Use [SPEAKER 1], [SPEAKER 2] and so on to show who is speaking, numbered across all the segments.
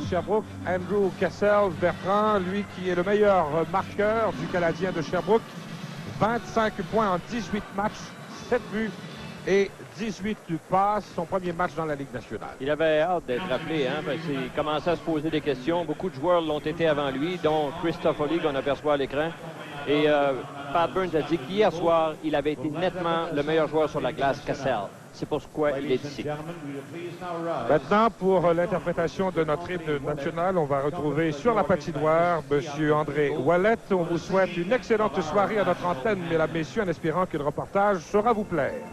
[SPEAKER 1] Sherbrooke, Andrew Cassell, Bertrand, lui qui est le meilleur marqueur du Canadien de Sherbrooke. 25 points en 18 matchs, 7 buts et 18 passes, son premier match dans la Ligue nationale.
[SPEAKER 2] Il avait hâte d'être appelé, hein, parce qu'il commençait à se poser des questions. Beaucoup de joueurs l'ont été avant lui, dont Christophe Oli, qu'on aperçoit à l'écran. Et Pat Burns a dit qu'hier soir, il avait été nettement le meilleur joueur sur la glace, Cassell. C'est pourquoi il est ici.
[SPEAKER 1] Maintenant, pour l'interprétation de notre hymne national, on va retrouver sur la patinoire M. André Ouellet. On vous souhaite une excellente soirée à notre antenne, mesdames, messieurs, en espérant que le reportage saura vous plaire.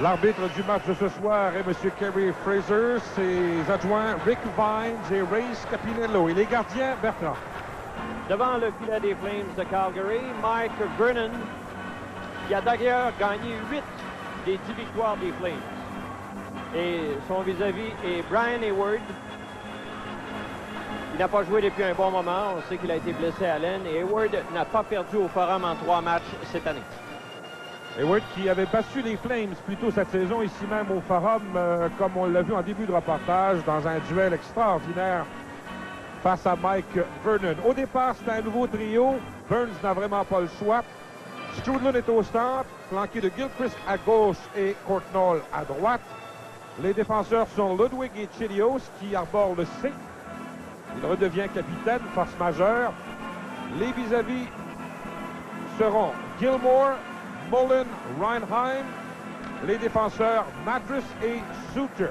[SPEAKER 1] L'arbitre du match de ce soir est M. Kerry Fraser, ses adjoints Rick Vines et Ray Scapinello. Et les gardiens, Bertrand.
[SPEAKER 2] Devant le filet des Flames de Calgary, Mike Vernon, qui a d'ailleurs gagné 8 des 10 victoires des Flames. Et son vis-à-vis est Brian Hayward. Il n'a pas joué depuis un bon moment. On sait qu'il a été blessé à l'aine. Et Hayward n'a pas perdu au Forum en 3 matchs cette année.
[SPEAKER 1] Hayward qui avait battu les Flames plus tôt cette saison, ici même au Forum, comme on l'a vu en début de reportage, dans un duel extraordinaire face à Mike Vernon. Au départ, c'est un nouveau trio. Burns n'a vraiment pas le choix. Strudlin est au centre, flanqué de Gilchrist à gauche et Courtnall à droite. Les défenseurs sont Ludwig et Chelios qui arborent le C. Il redevient capitaine, force majeure. Les vis-à-vis seront Gilmore, Mullen, Reinheim, les défenseurs Mattress et Suter.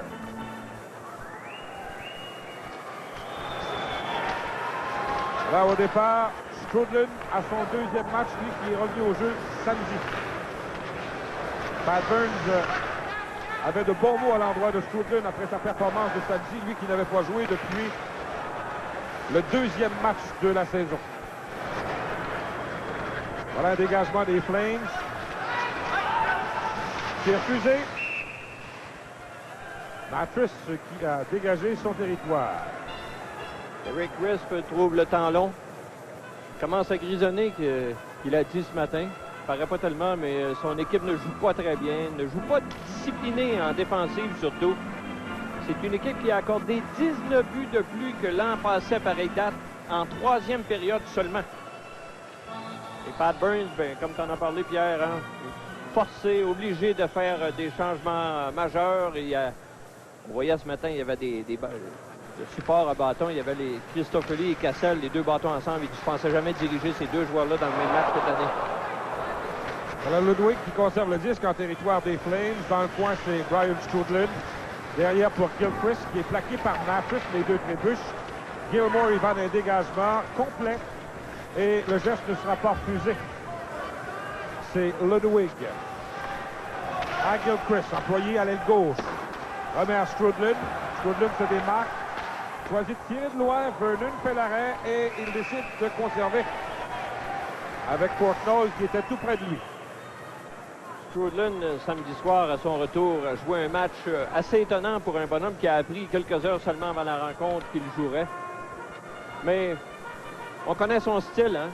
[SPEAKER 1] Là, au départ, Strudlin a son deuxième match, lui qui est revenu au jeu samedi. Pat Burns avait de bons mots à l'endroit de Strudlin après sa performance de samedi, lui qui n'avait pas joué depuis le deuxième match de la saison. Voilà un dégagement des Flames. C'est refusé. Mattress qui a dégagé son territoire.
[SPEAKER 2] Eric Risp trouve le temps long. Commence à grisonner qu'il a dit ce matin. Paraît pas tellement, mais son équipe ne joue pas très bien. Ne joue pas disciplinée en défensive surtout. C'est une équipe qui a accordé 19 buts de plus que l'an passé à pareille date en 3e période seulement. Et Pat Burns, ben, comme tu en as parlé, Pierre, hein, forcé, obligé de faire des changements majeurs. Et, on voyait ce matin, il y avait des supports à bâton. Il y avait les Christoffeli et Cassel, les deux bâtons ensemble. Et je ne pensais jamais diriger ces deux joueurs-là dans le même match cette année.
[SPEAKER 1] Voilà Ludwig qui conserve le disque en territoire des Flames. Dans le coin, c'est Brian Strudlin. Derrière pour Gilchrist, qui est plaqué par Mattress, les deux trébuches. Gilmore, il va un dégagement complet. Et le geste ne sera pas refusé. C'est Ludwig. À Gilchrist, employé à l'aile gauche. Remet à Strudlin. Strudlin se démarque. Choisit de tirer de loin. Vernon fait l'arrêt et il décide de conserver avec Courtnall qui était tout près de lui.
[SPEAKER 2] Strudlin, samedi soir, à son retour, a joué un match assez étonnant pour un bonhomme qui a appris quelques heures seulement avant la rencontre qu'il jouerait. Mais on connaît son style, hein?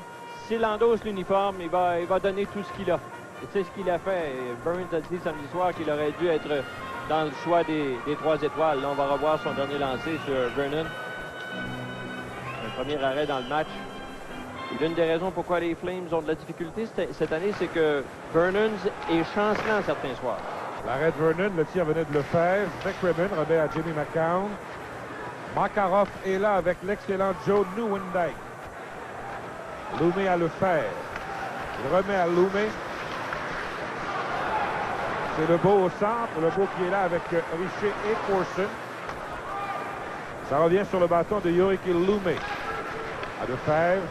[SPEAKER 2] S'il endosse l'uniforme, il va donner tout ce qu'il a. Et c'est ce qu'il a fait. Et Burns a dit samedi soir qu'il aurait dû être dans le choix des 3 étoiles. Là, on va revoir son dernier lancé sur Vernon. Un premier arrêt dans le match. Et l'une des raisons pourquoi les Flames ont de la difficulté cette année, c'est que Vernon est chancelant certains soirs.
[SPEAKER 1] L'arrêt de Vernon, le tir venait de Lefebvre. McCrimmon remet à Jimmy McCown. Makarov est là avec l'excellent Joe Nieuwendyk. Loumé à Lefebvre. Il remet à Loumé. C'est Lebeau au centre. Lebeau qui est là avec Richer et Corson. Ça revient sur le bâton de Yorick et Loumé. À Lefebvre.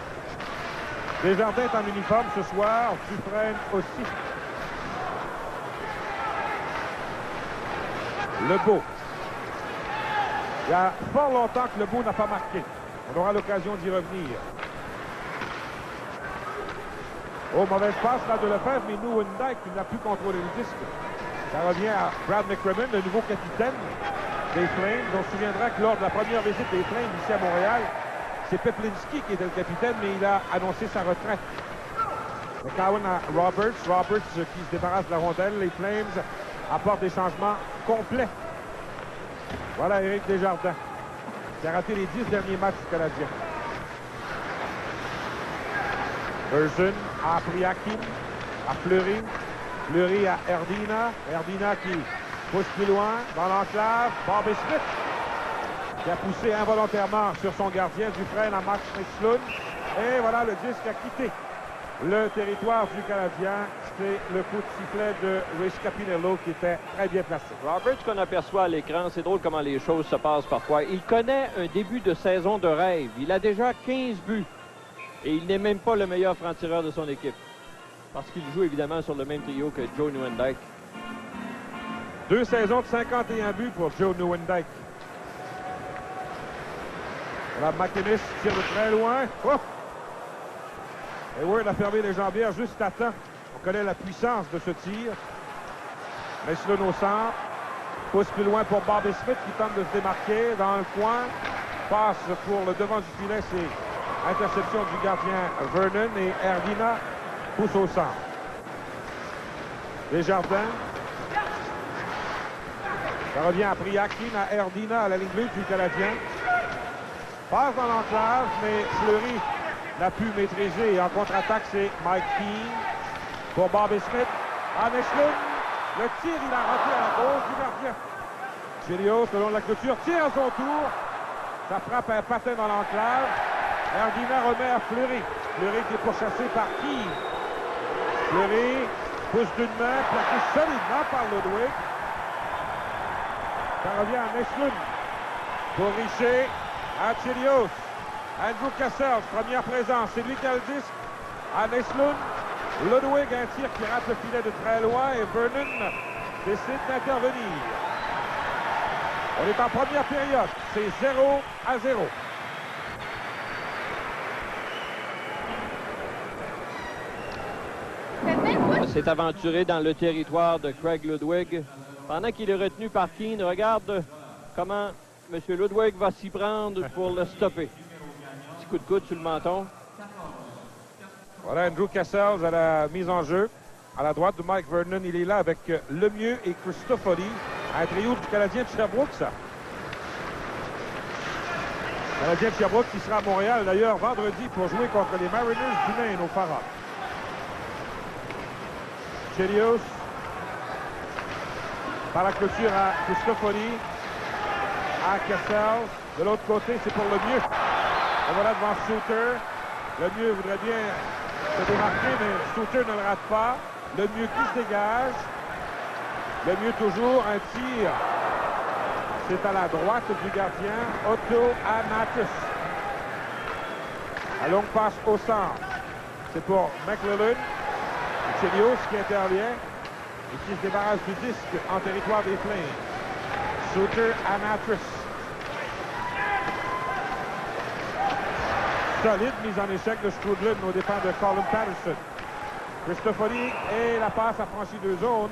[SPEAKER 1] Desjardins est en uniforme ce soir. Dufresne aussi. Lebeau. Il y a fort longtemps que Lebeau n'a pas marqué. On aura l'occasion d'y revenir. Oh, mauvaise passe là de Lefebvre, mais Nieuwendyk qui n'a plus contrôlé le disque. Ça revient à Brad McCrimmon, le nouveau capitaine des Flames. On se souviendra que lors de la première visite des Flames ici à Montréal, c'est Peplinski qui était le capitaine, mais il a annoncé sa retraite. McCowan à Roberts. Roberts qui se débarrasse de la rondelle. Les Flames apportent des changements complets. Voilà Éric Desjardins, qui a raté les 10 derniers matchs canadiens. Burson à Priakin, à Fleury. Fleury à Erdina. Erdina qui pousse plus loin dans l'enclave. Bobby Smith qui a poussé involontairement sur son gardien Dufresne à Max Nexlund. Et voilà, le disque a quitté le territoire du Canadien. C'est le coup de sifflet de Luis Capinello qui était très bien placé.
[SPEAKER 2] Roberts qu'on aperçoit à l'écran, c'est drôle comment les choses se passent parfois. Il connaît un début de saison de rêve. Il a déjà 15 buts. Et il n'est même pas le meilleur franc-tireur de son équipe. Parce qu'il joue évidemment sur le même trio que Joe Nieuwendyk.
[SPEAKER 1] 2 saisons de 51 buts pour Joe Nieuwendyk. Voilà, McInnes tire de très loin. Oh! Hayward a fermé les jambières juste à temps. On connaît la puissance de ce tir. Nexlund au centre. Pousse plus loin pour Bobby Smith qui tente de se démarquer dans le coin. Passe pour le devant du filet. C'est interception du gardien Vernon et Erdina pousse au centre. Desjardins. Ça revient à Priakin, à Erdina, à la ligne bleue du Canadien. Passe dans l'enclave, mais Fleury n'a pu maîtriser. Et en contre-attaque, c'est Mike Keane pour Bobby Smith. À Nexlund, le tir, il a raté à la gauche du gardien. Chelios, selon la clôture, tire à son tour. Ça frappe un patin dans l'enclave. Erdina remet à Fleury. Fleury qui est pourchassé par Keane. Fleury pousse d'une main, plaqué solidement par Ludwig. Ça revient à Nexlund. Pour Richer, à Chelios. Andrew Cassels, première présence. C'est lui qui a le disque. À Nexlund. Ludwig, un tir qui rate le filet de très loin. Et Vernon décide d'intervenir. On est en première période. C'est 0-0.
[SPEAKER 2] S'est aventuré dans le territoire de Craig Ludwig. Pendant qu'il est retenu par Keane, regarde comment M. Ludwig va s'y prendre pour le stopper. Petit coup de coude sur le menton.
[SPEAKER 1] Voilà Andrew Cassels à la mise en jeu. À la droite de Mike Vernon, il est là avec Lemieux et Cristofori. Un trio du Canadien de Sherbrooke, ça. Canadien de Sherbrooke qui sera à Montréal d'ailleurs vendredi pour jouer contre les Mariners du Maine au Farah. Chelios. Par la clôture à Cristofori. À Cassels. De l'autre côté, c'est pour Lemieux. Et voilà devant Suter. Lemieux voudrait bien se démarquer, mais Suter ne le rate pas. Lemieux qui se dégage. Lemieux toujours un tir. C'est à la droite du gardien, Otto Amatus. La longue passe au centre. C'est pour McLellan. Chelios qui intervient et qui se débarrasse du disque en territoire des Flames. Suter Amatus. Solide mise en échec de Strudlin aux dépens de Colin Patterson. Cristofori et la passe a franchi 2 zones.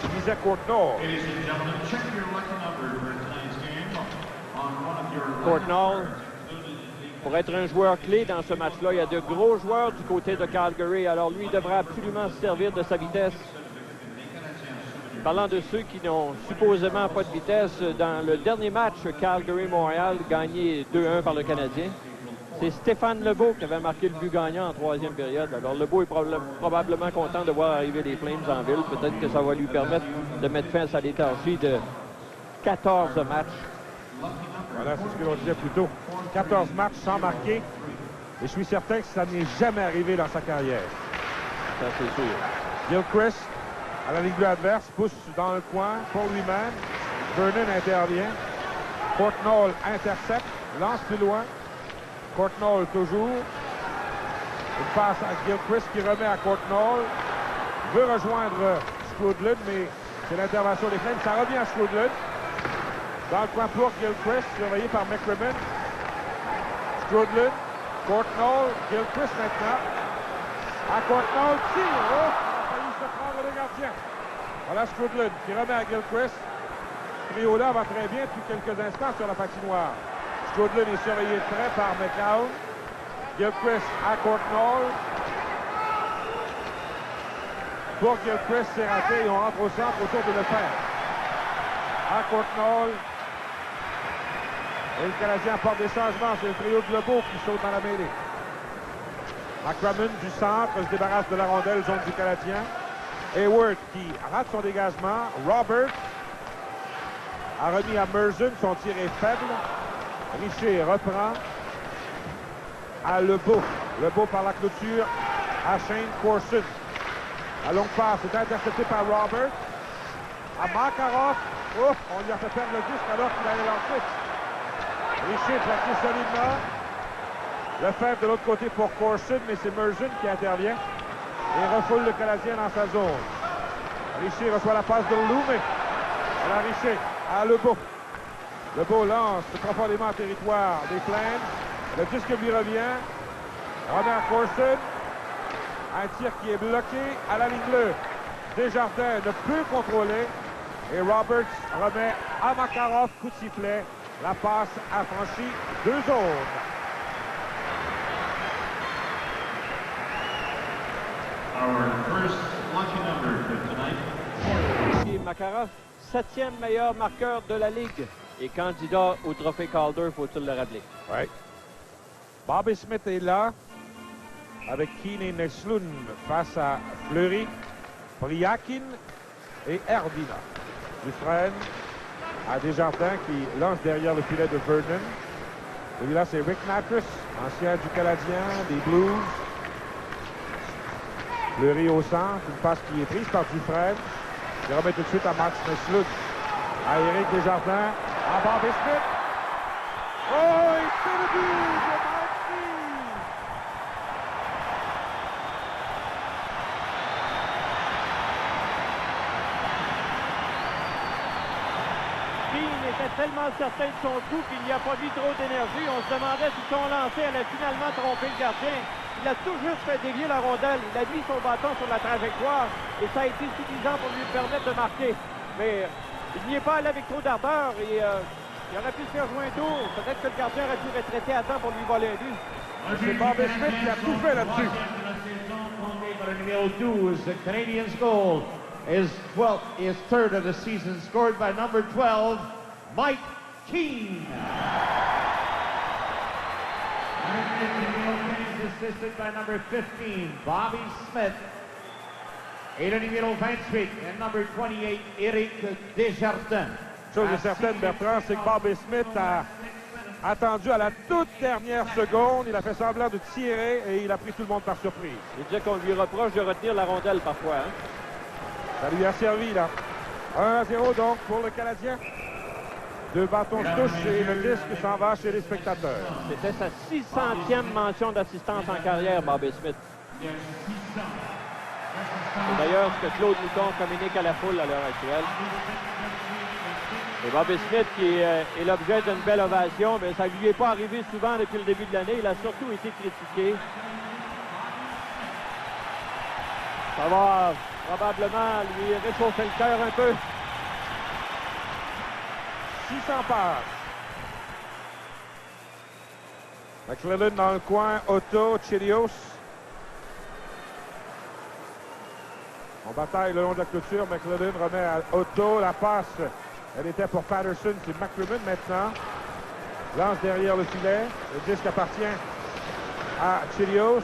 [SPEAKER 1] Il disait Courtnall.
[SPEAKER 2] Courtnall, pour être un joueur clé dans ce match-là, il y a de gros joueurs du côté de Calgary. Alors lui, il devrait absolument se servir de sa vitesse. Parlant de ceux qui n'ont supposément pas de vitesse, dans le dernier match, Calgary-Montréal, gagné 2-1 par le Canadien, c'est Stéphane Lebeau qui avait marqué le but gagnant en 3e période. Alors Lebeau est probablement content de voir arriver les Flames en ville. Peut-être que ça va lui permettre de mettre fin à sa léthargie de 14 matchs.
[SPEAKER 1] Voilà, c'est ce que l'on disait plus tôt. 14 matchs sans marquer. Et je suis certain que ça n'est jamais arrivé dans sa carrière.
[SPEAKER 2] Ça, c'est sûr.
[SPEAKER 1] Gilchrist, à la ligne bleue adverse, pousse dans le coin pour lui-même. Vernon intervient. Courtnall intercepte, lance plus loin. Courtnall toujours. Une passe à Gilchrist qui remet à Courtnall. Veut rejoindre Skrudlund, mais c'est l'intervention des Flames. Ça revient à Skrudlund. Dans le coin pour Gilchrist, surveillé par McCrimmon. Skrudlund, Courtnall, Gilchrist maintenant. À Courtnall, tire. Oh, il a failli se prendre le gardien. Voilà Skrudlund qui remet à Gilchrist. Ce trio-là va très bien depuis quelques instants sur la patinoire. Skrudlund est surveillé de près par McCown. Gilchrist à Courtnall. Pour Gilchrist, c'est raté et on rentre au centre autour de Lefebvre. À Courtnall. Et le Canadien apporte des changements. C'est le trio de Lebeau qui saute dans la mêlée. McCrimmon du centre se débarrasse de la rondelle, zone du Canadien. Hayward qui rate son dégagement. Robert a remis à Merzen. Son tir est faible. Richer reprend. À Lebeau. Lebeau par la clôture. À Shane Corson. La longue passe est interceptée par Robert. À Makarov. Oh, on lui a fait perdre le disque alors qu'il allait lancer. Richer plaqué solidement. Lefebvre de l'autre côté pour Corson, mais c'est Merzen qui intervient et refoule le Canadien dans sa zone. Richer reçoit la passe de Loumé. Alors Richer à Lebeau. Lebeau lance profondément en territoire des Flames. Le disque lui revient. Remet à Corson. Un tir qui est bloqué à la ligne bleue. Desjardins ne peut contrôler. Et Roberts remet à Makarov, coup de sifflet. La passe a franchi 2 zones.
[SPEAKER 3] Our first lucky number for tonight.
[SPEAKER 2] Et Makarov, 7e meilleur marqueur de la Ligue et candidat au trophée Calder, faut-il le rappeler.
[SPEAKER 1] Oui. Bobby Smith est là avec Keane et Neslund face à Fleury, Priakin et Erdina. Dufresne à Desjardins qui lance derrière le filet de Vernon. Celui-là, c'est Rick Mattress, ancien du Canadien, des Blues. Fleury au centre, une passe qui est prise par Dufresne. Il remet tout de suite à Max Neslund. À Éric Desjardins, à Bobby Smith. Oh, il fait le but de Mike Keane.
[SPEAKER 2] Keane était tellement certain de son coup qu'il n'y a pas mis trop d'énergie. On se demandait si son lancer allait finalement tromper le gardien. Il a tout juste fait dévier la rondelle. Il a mis son bâton sur la trajectoire et ça a été suffisant pour lui permettre de marquer. Mais il n'y est pas allé avec trop d'ardeur et il aurait pu se faire jouer un tour. Peut-être que le gardien aurait pu retraiter à temps pour lui voler un but.
[SPEAKER 1] C'est Bobby Smith qui a tout fait là-dessus.
[SPEAKER 4] The Canadians' goal is 12th, is third of the season, scored by number 12, Mike Keane. Assisted by number 15, Bobby Smith. Et le numéro 28, and number 28, Éric Desjardins.
[SPEAKER 1] Chose est certaine, Bertrand, c'est que Bobby Smith a attendu à la toute dernière seconde. Il a fait semblant de tirer et il a pris tout le monde par surprise.
[SPEAKER 2] Il dit qu'on lui reproche de retenir la rondelle parfois. Hein?
[SPEAKER 1] Ça lui a servi, là. 1-0 donc pour le Canadien. 2 bâtons se touchent et le disque s'en va chez les spectateurs.
[SPEAKER 2] C'était sa 600e mention d'assistance en carrière, Bobby Smith. C'est d'ailleurs ce que Claude Mouton communique à la foule à l'heure actuelle. Et Bobby Smith qui est l'objet d'une belle ovation, mais ça ne lui est pas arrivé souvent depuis le début de l'année. Il a surtout été critiqué. Ça va probablement lui réchauffer le cœur un peu.
[SPEAKER 1] 600 passes. McClellan dans le coin. Otto, Chelios. On bataille le long de la clôture. McClellan remet à Otto. La passe, elle était pour Patterson. C'est McCrimmon maintenant. Lance derrière le filet. Le disque appartient à Chelios.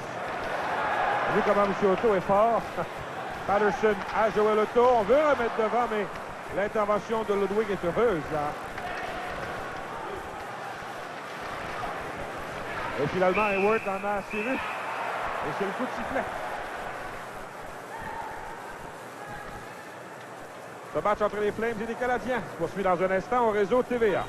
[SPEAKER 1] Vu comment M. Otto est fort. Patterson à Joel Otto. On veut remettre devant, mais l'intervention de Ludwig est heureuse, là. Et finalement, Hayward en a assez vu. Et c'est le coup de sifflet. Ce match entre les Flames et les Canadiens se poursuit dans un instant au réseau TVA.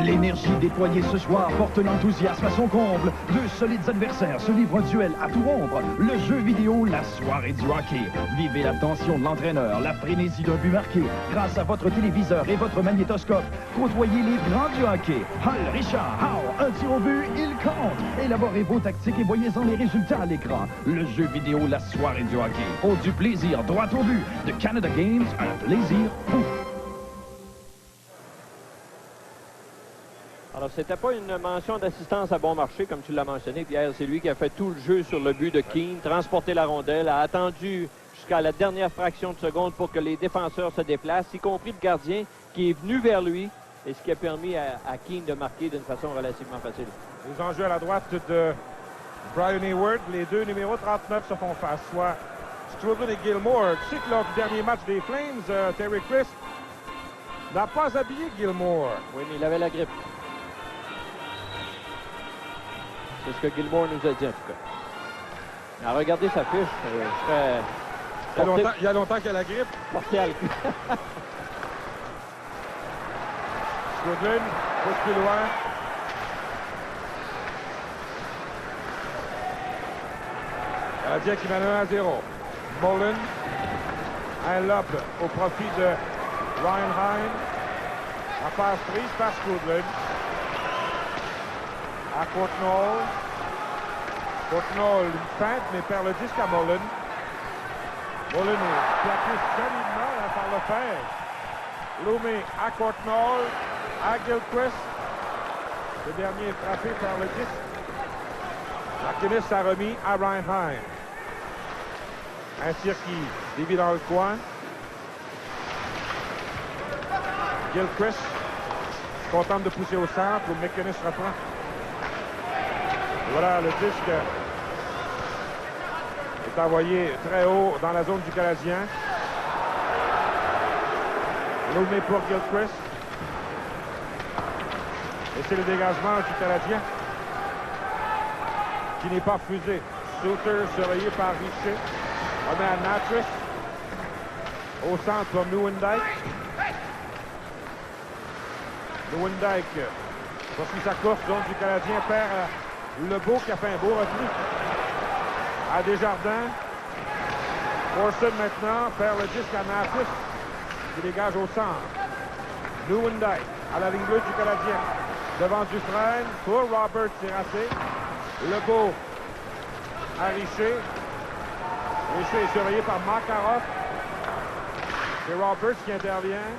[SPEAKER 5] L'énergie déployée ce soir porte l'enthousiasme à son comble. Deux solides adversaires se livrent un duel à tout rompre. Le jeu vidéo, la soirée du hockey. Vivez la tension de l'entraîneur, la frénésie d'un but marqué. Grâce à votre téléviseur et votre magnétoscope, côtoyez les grands du hockey. Hall, Richard, Howe, un tir au but, il compte. Élaborez vos tactiques et voyez-en les résultats à l'écran. Le jeu vidéo, la soirée du hockey. Oh, du plaisir, droit au but. De Canada Games, un plaisir fou.
[SPEAKER 2] Alors, c'était pas une mention d'assistance à bon marché, comme tu l'as mentionné, Pierre. C'est lui qui a fait tout le jeu sur le but de Keane, transporté la rondelle, a attendu jusqu'à la dernière fraction de seconde pour que les défenseurs se déplacent, y compris le gardien qui est venu vers lui, et ce qui a permis à Keane de marquer d'une façon relativement facile.
[SPEAKER 1] Les enjeux à la droite de Brian Hayward, les deux numéros 39 se font face, soit Strublin et Gilmour. Tu sais que lors du dernier match des Flames, Terry Crisp n'a pas habillé Gilmour.
[SPEAKER 2] Oui, mais il avait la grippe. C'est ce que Gilmour nous a dit, en tout cas. À regarder sa fiche, je serais...
[SPEAKER 1] Il y a longtemps qu'il a la grippe.
[SPEAKER 2] Porté à le coup.
[SPEAKER 1] Strublin pousse plus loin. Canadien qui mène 1-0. Mullen. Un lob au profit de Ryan Hine. La passe prise par Strublin. À Courtnall. Courtnall, une feinte, mais perd le disque à Mullen. Mullen est plaqué solidement par le fer. Loumé à Courtnall, à Gilchrist. Le dernier est frappé par le disque. McInnes a remis à Ryan Hine. Un tir qui dévie dans le coin. Gilchrist contente de pousser au centre où McInnes reprend. Voilà, le disque est envoyé très haut dans la zone du Canadien. Loumé pour Gilchrist. Et c'est le dégagement du Canadien qui n'est pas refusé. Suter surveillé par Richer. Remet à Natris. Au centre pour Nieuwendyk. Nieuwendyk poursuit sa course, zone du Canadien, perd Lebeau qui a fait un beau repli à Desjardins. Corson maintenant perd le disque à Natris qui dégage au centre. Nieuwendyk à la ligne bleue du Canadien. Devant Dufresne pour Robert, c'est raté. Lebeau à Richer. Richer est surveillé par Makarov. C'est Roberts qui intervient.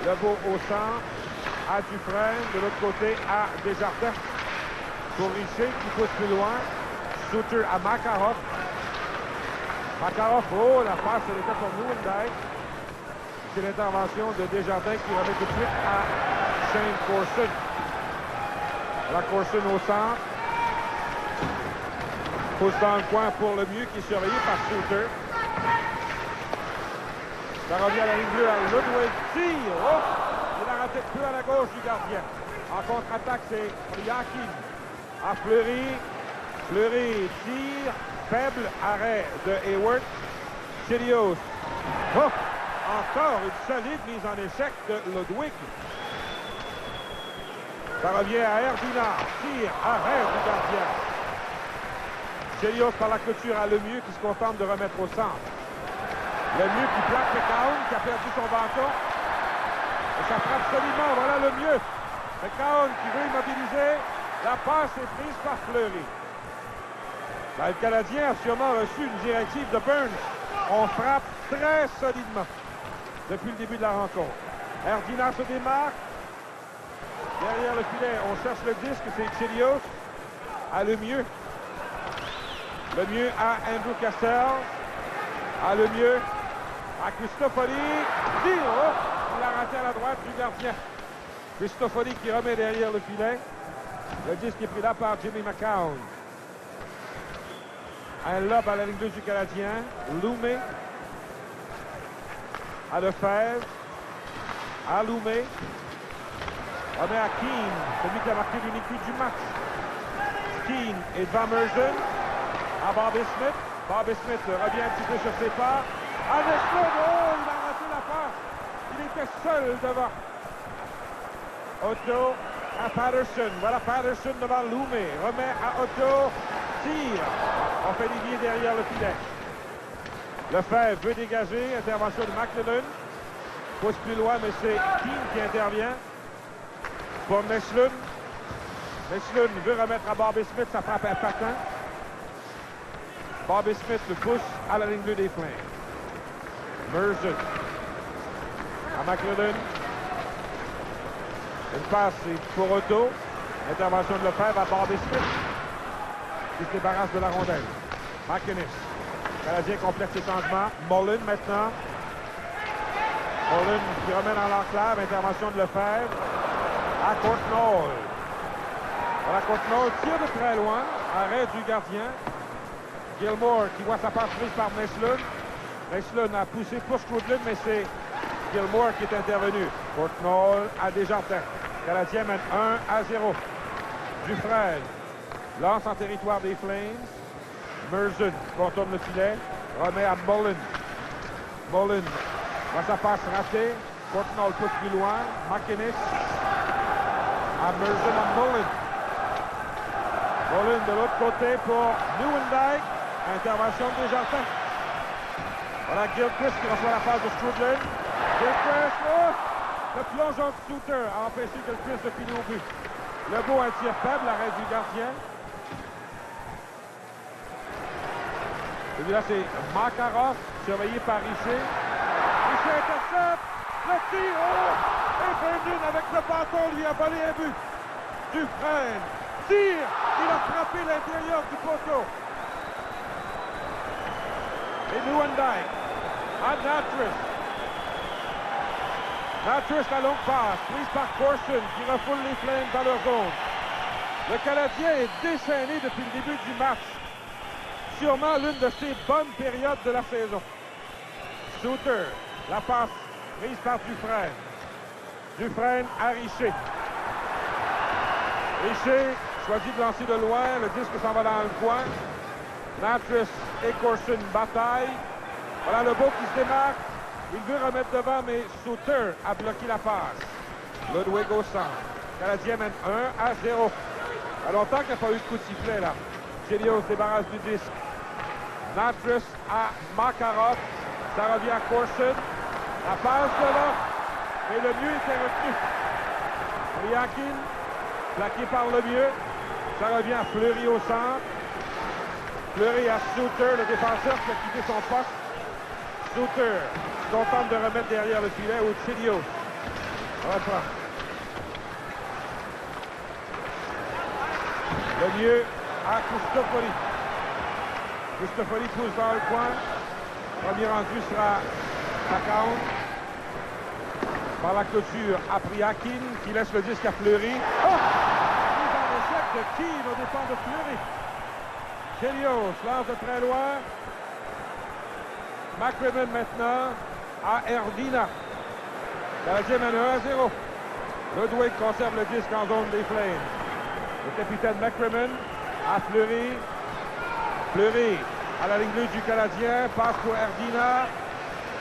[SPEAKER 1] Lebeau au centre. À Dufresne. De l'autre côté, à Desjardins. Pour Richer qui pousse plus loin. Suter à Makarov. Makarov, oh, la passe, elle était pour Nieuwendyk. C'est l'intervention de Desjardins qui remet tout de suite à Shane Corson. La Corson au centre. Pousse dans le coin pour le mieux qui est surveillé par Suter. Ça revient à la ligne bleue à Ludwig. Tire! Oh! Il a raté peu à la gauche du gardien. En contre-attaque, c'est Yakin. À Fleury. Fleury tire. Faible arrêt de Hayward. Chelios. Oh! Encore une solide mise en échec de Ludwig. Ça revient à Herbina. Tire, arrêt du gardien. Chelios par la clôture à Lemieux qui se contente de remettre au centre. Lemieux qui plaque McCown qui a perdu son bâton. Et ça frappe solidement. Voilà Lemieux. McCown qui veut immobiliser. La passe est prise par Fleury. Ben, le Canadien a sûrement reçu une directive de Burns. On frappe très solidement depuis le début de la rencontre. Erdina se démarque. Derrière le filet, on cherche le disque, c'est Chelios. A le mieux. Le mieux à Andrew Cassell. A le mieux à Cristofori. Tire! Oh! Il a raté à la droite du gardien. Cristofori qui remet derrière le filet. Le disque est pris là par Jimmy McCown. Un lob à la ligne 2 du Canadien. Loumé. À Lefebvre. À Loumé. Remet à Keane. Celui qui a marqué l'unique but du match. Keane est devant Merson. À Bobby Smith. Bobby Smith revient un petit peu sur ses pas. À Nestlund. Oh, il a raté la passe. Il était seul devant. Otto à Patterson. Voilà Patterson devant Loumé. Remet à Otto. Tire. On fait dévier derrière le filet. Lefebvre veut dégager. Intervention de McLellan. Pousse plus loin, mais c'est Keane qui intervient. Pour Nestlund. Nestlund veut remettre à Bobby Smith. Ça frappe un patin. Bobby Smith le pousse à la ligne bleue des Flames. Merson. À McLellan. Une passe, c'est pour Otto. Intervention de Lefebvre à Bobby Smith. Qui se débarrasse de la rondelle. McInnes. Le Canadien complète ses changements. Mullen maintenant. Mullen qui remet dans l'enclave. Intervention de Lefebvre. À Courtnall. Voilà, Courtnall tire de très loin. Arrêt du gardien. Gilmour qui voit sa passe prise par Nestlund. Nestlund a poussé pour Strudlin, mais c'est Gilmour qui est intervenu. Courtnall à Desjardins. Le Canadien mène 1-0. Dufresne lance en territoire des Flames. Merson contourne le filet. Remet à Mullen. Mullen voit sa passe ratée. Courtnall pousse plus loin. McInnes à Merson à Mullen. Mullen de l'autre côté pour Nieuwendyk. Intervention de Desjardins. Voilà Gilchrist qui reçoit la passe de Strudlin. Gilchrist, oh! Le plongeon de Suter a empêché Gilchrist de finir au but. Le beau un tir faible, l'arrêt du gardien. Celui-là, c'est Makarov, surveillé par Richer. Richer intercepte. Le tir, oh! Et Vernon avec le bâton lui a volé un but. Dufresne tire. Il a frappé l'intérieur du poteau. Et Nieuwendyk à Natras. Natras, la longue passe, prise par Corson qui refoule les Flames dans leur zone. Le Canadien est déchaîné depuis le début du match. Sûrement l'une de ses bonnes périodes de la saison. Suter, la passe prise par Dufresne. Dufresne à Richer. Richer choisit de lancer de loin, le disque s'en va dans le coin. Natras et Corson bataillent. Voilà le beau qui se démarque. Il veut remettre devant, mais Suter a bloqué la passe. Ludwig au centre. Le Canadien mène 1-0. Il y a longtemps qu'il n'y a pas eu de coup de sifflet, là. Chelios débarrasse du disque. Natras à Makarov. Ça revient à Corson. La passe de là. Mais le mieux était retenu. Priakin, plaqué par le mieux. Ça revient à Fleury au centre. Fleury à Suter, le défenseur qui a quitté son poste. Suter contente de remettre derrière le filet au Chelios. Reprend. Le mieux à Cristofori. Cristofori pousse dans le coin. Premier rendu sera McCown. Par la clôture à Priakin qui laisse le disque à Fleury. Oh! Mise en échec de Keane au départ de Fleury. Chelios lance de très loin. McCrimmon maintenant à Erdina. Canadien mène 1-0. Ludwig conserve le disque en zone des Flames. Le capitaine McCrimmon à Fleury. Fleury à la ligne bleue du Canadien. Passe pour Erdina.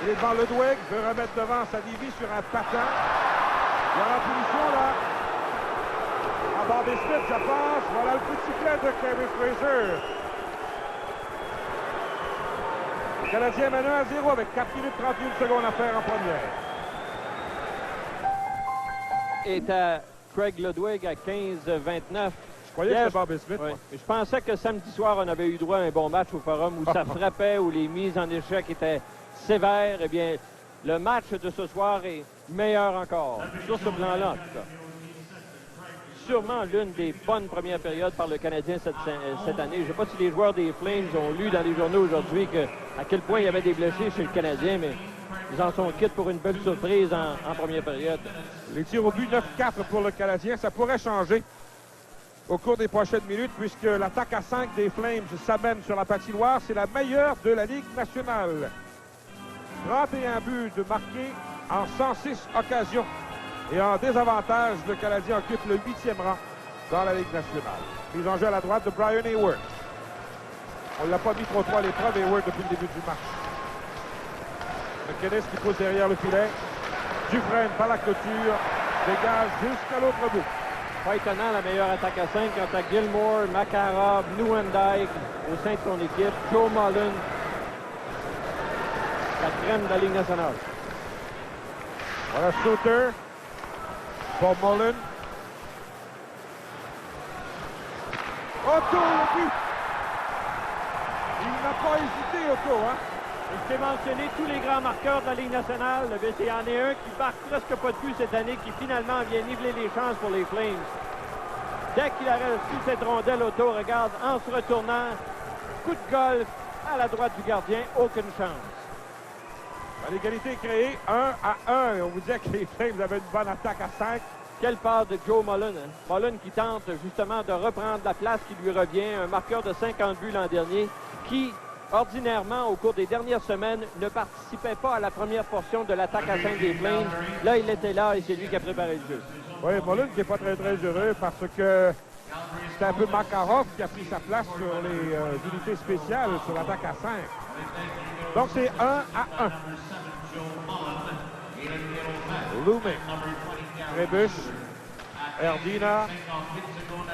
[SPEAKER 1] Il est devant Ludwig. Veut remettre devant sa dévie sur un patin. Il y aura punition là. À Bobby Smith, ça passe. Voilà le coup de sifflet de Carey Fraser. Le Canadien mène 1-0 avec 4 minutes 31 secondes à faire en première.
[SPEAKER 2] Est à Craig Ludwig à 15-29.
[SPEAKER 1] Je croyais que c'était Bobby Smith.
[SPEAKER 2] Oui.
[SPEAKER 1] Moi.
[SPEAKER 2] Je pensais que samedi soir, on avait eu droit à un bon match au Forum où ça frappait, où les mises en échec étaient sévères. Eh bien, le match de ce soir est meilleur encore, sur ce plan-là, en tout cas. Sûrement l'une des bonnes premières périodes par le Canadien cette année. Je ne sais pas si les joueurs des Flames ont lu dans les journaux aujourd'hui à quel point il y avait des blessés chez le Canadien, mais ils en sont quittes pour une belle surprise en première période.
[SPEAKER 1] Les tirs au but 9-4 pour le Canadien. Ça pourrait changer au cours des prochaines minutes puisque l'attaque à 5 des Flames s'amène sur la patinoire. C'est la meilleure de la Ligue nationale. 31 buts de marqués en 106 occasions. Et en désavantage, le Canadien occupe le 8e rang dans la Ligue nationale. Mise en jeu à la droite de Brian Hayward. On ne l'a pas mis trop à l'épreuve, Hayward, depuis le début du match. McInnes qui pousse derrière le filet. Dufresne par la clôture. Dégage jusqu'à l'autre bout.
[SPEAKER 2] Pas étonnant, la meilleure attaque à 5 quant à Gilmour, Makarov, Nieuwendyk au sein de son équipe. Joe Mullen, la crème de la Ligue nationale.
[SPEAKER 1] Voilà Suter. Pour Mullen. Otto, le but! Il n'a pas hésité, Otto, hein?
[SPEAKER 2] Je t'ai mentionné tous les grands marqueurs de la Ligue nationale. Il y en a un qui marque presque pas de but cette année, qui finalement vient niveler les chances pour les Flames. Dès qu'il a reçu cette rondelle, Otto, regarde, en se retournant, coup de golf à la droite du gardien, aucune chance.
[SPEAKER 1] L'égalité est créée 1-1. Et on vous disait que les Flames avaient une bonne attaque à 5.
[SPEAKER 2] Quelle part de Joe Mullen. Hein? Mullen qui tente justement de reprendre la place qui lui revient. Un marqueur de 50 buts l'an dernier qui, ordinairement, au cours des dernières semaines, ne participait pas à la première portion de l'attaque à 5 des Flames. Là, il était là et c'est lui qui a préparé le jeu.
[SPEAKER 1] Oui, Mullen qui n'est pas très heureux parce que c'est un peu Makarov qui a pris sa place sur les unités spéciales sur l'attaque à 5. Donc, c'est 1-1. Loomé. Trebuch. Erdina.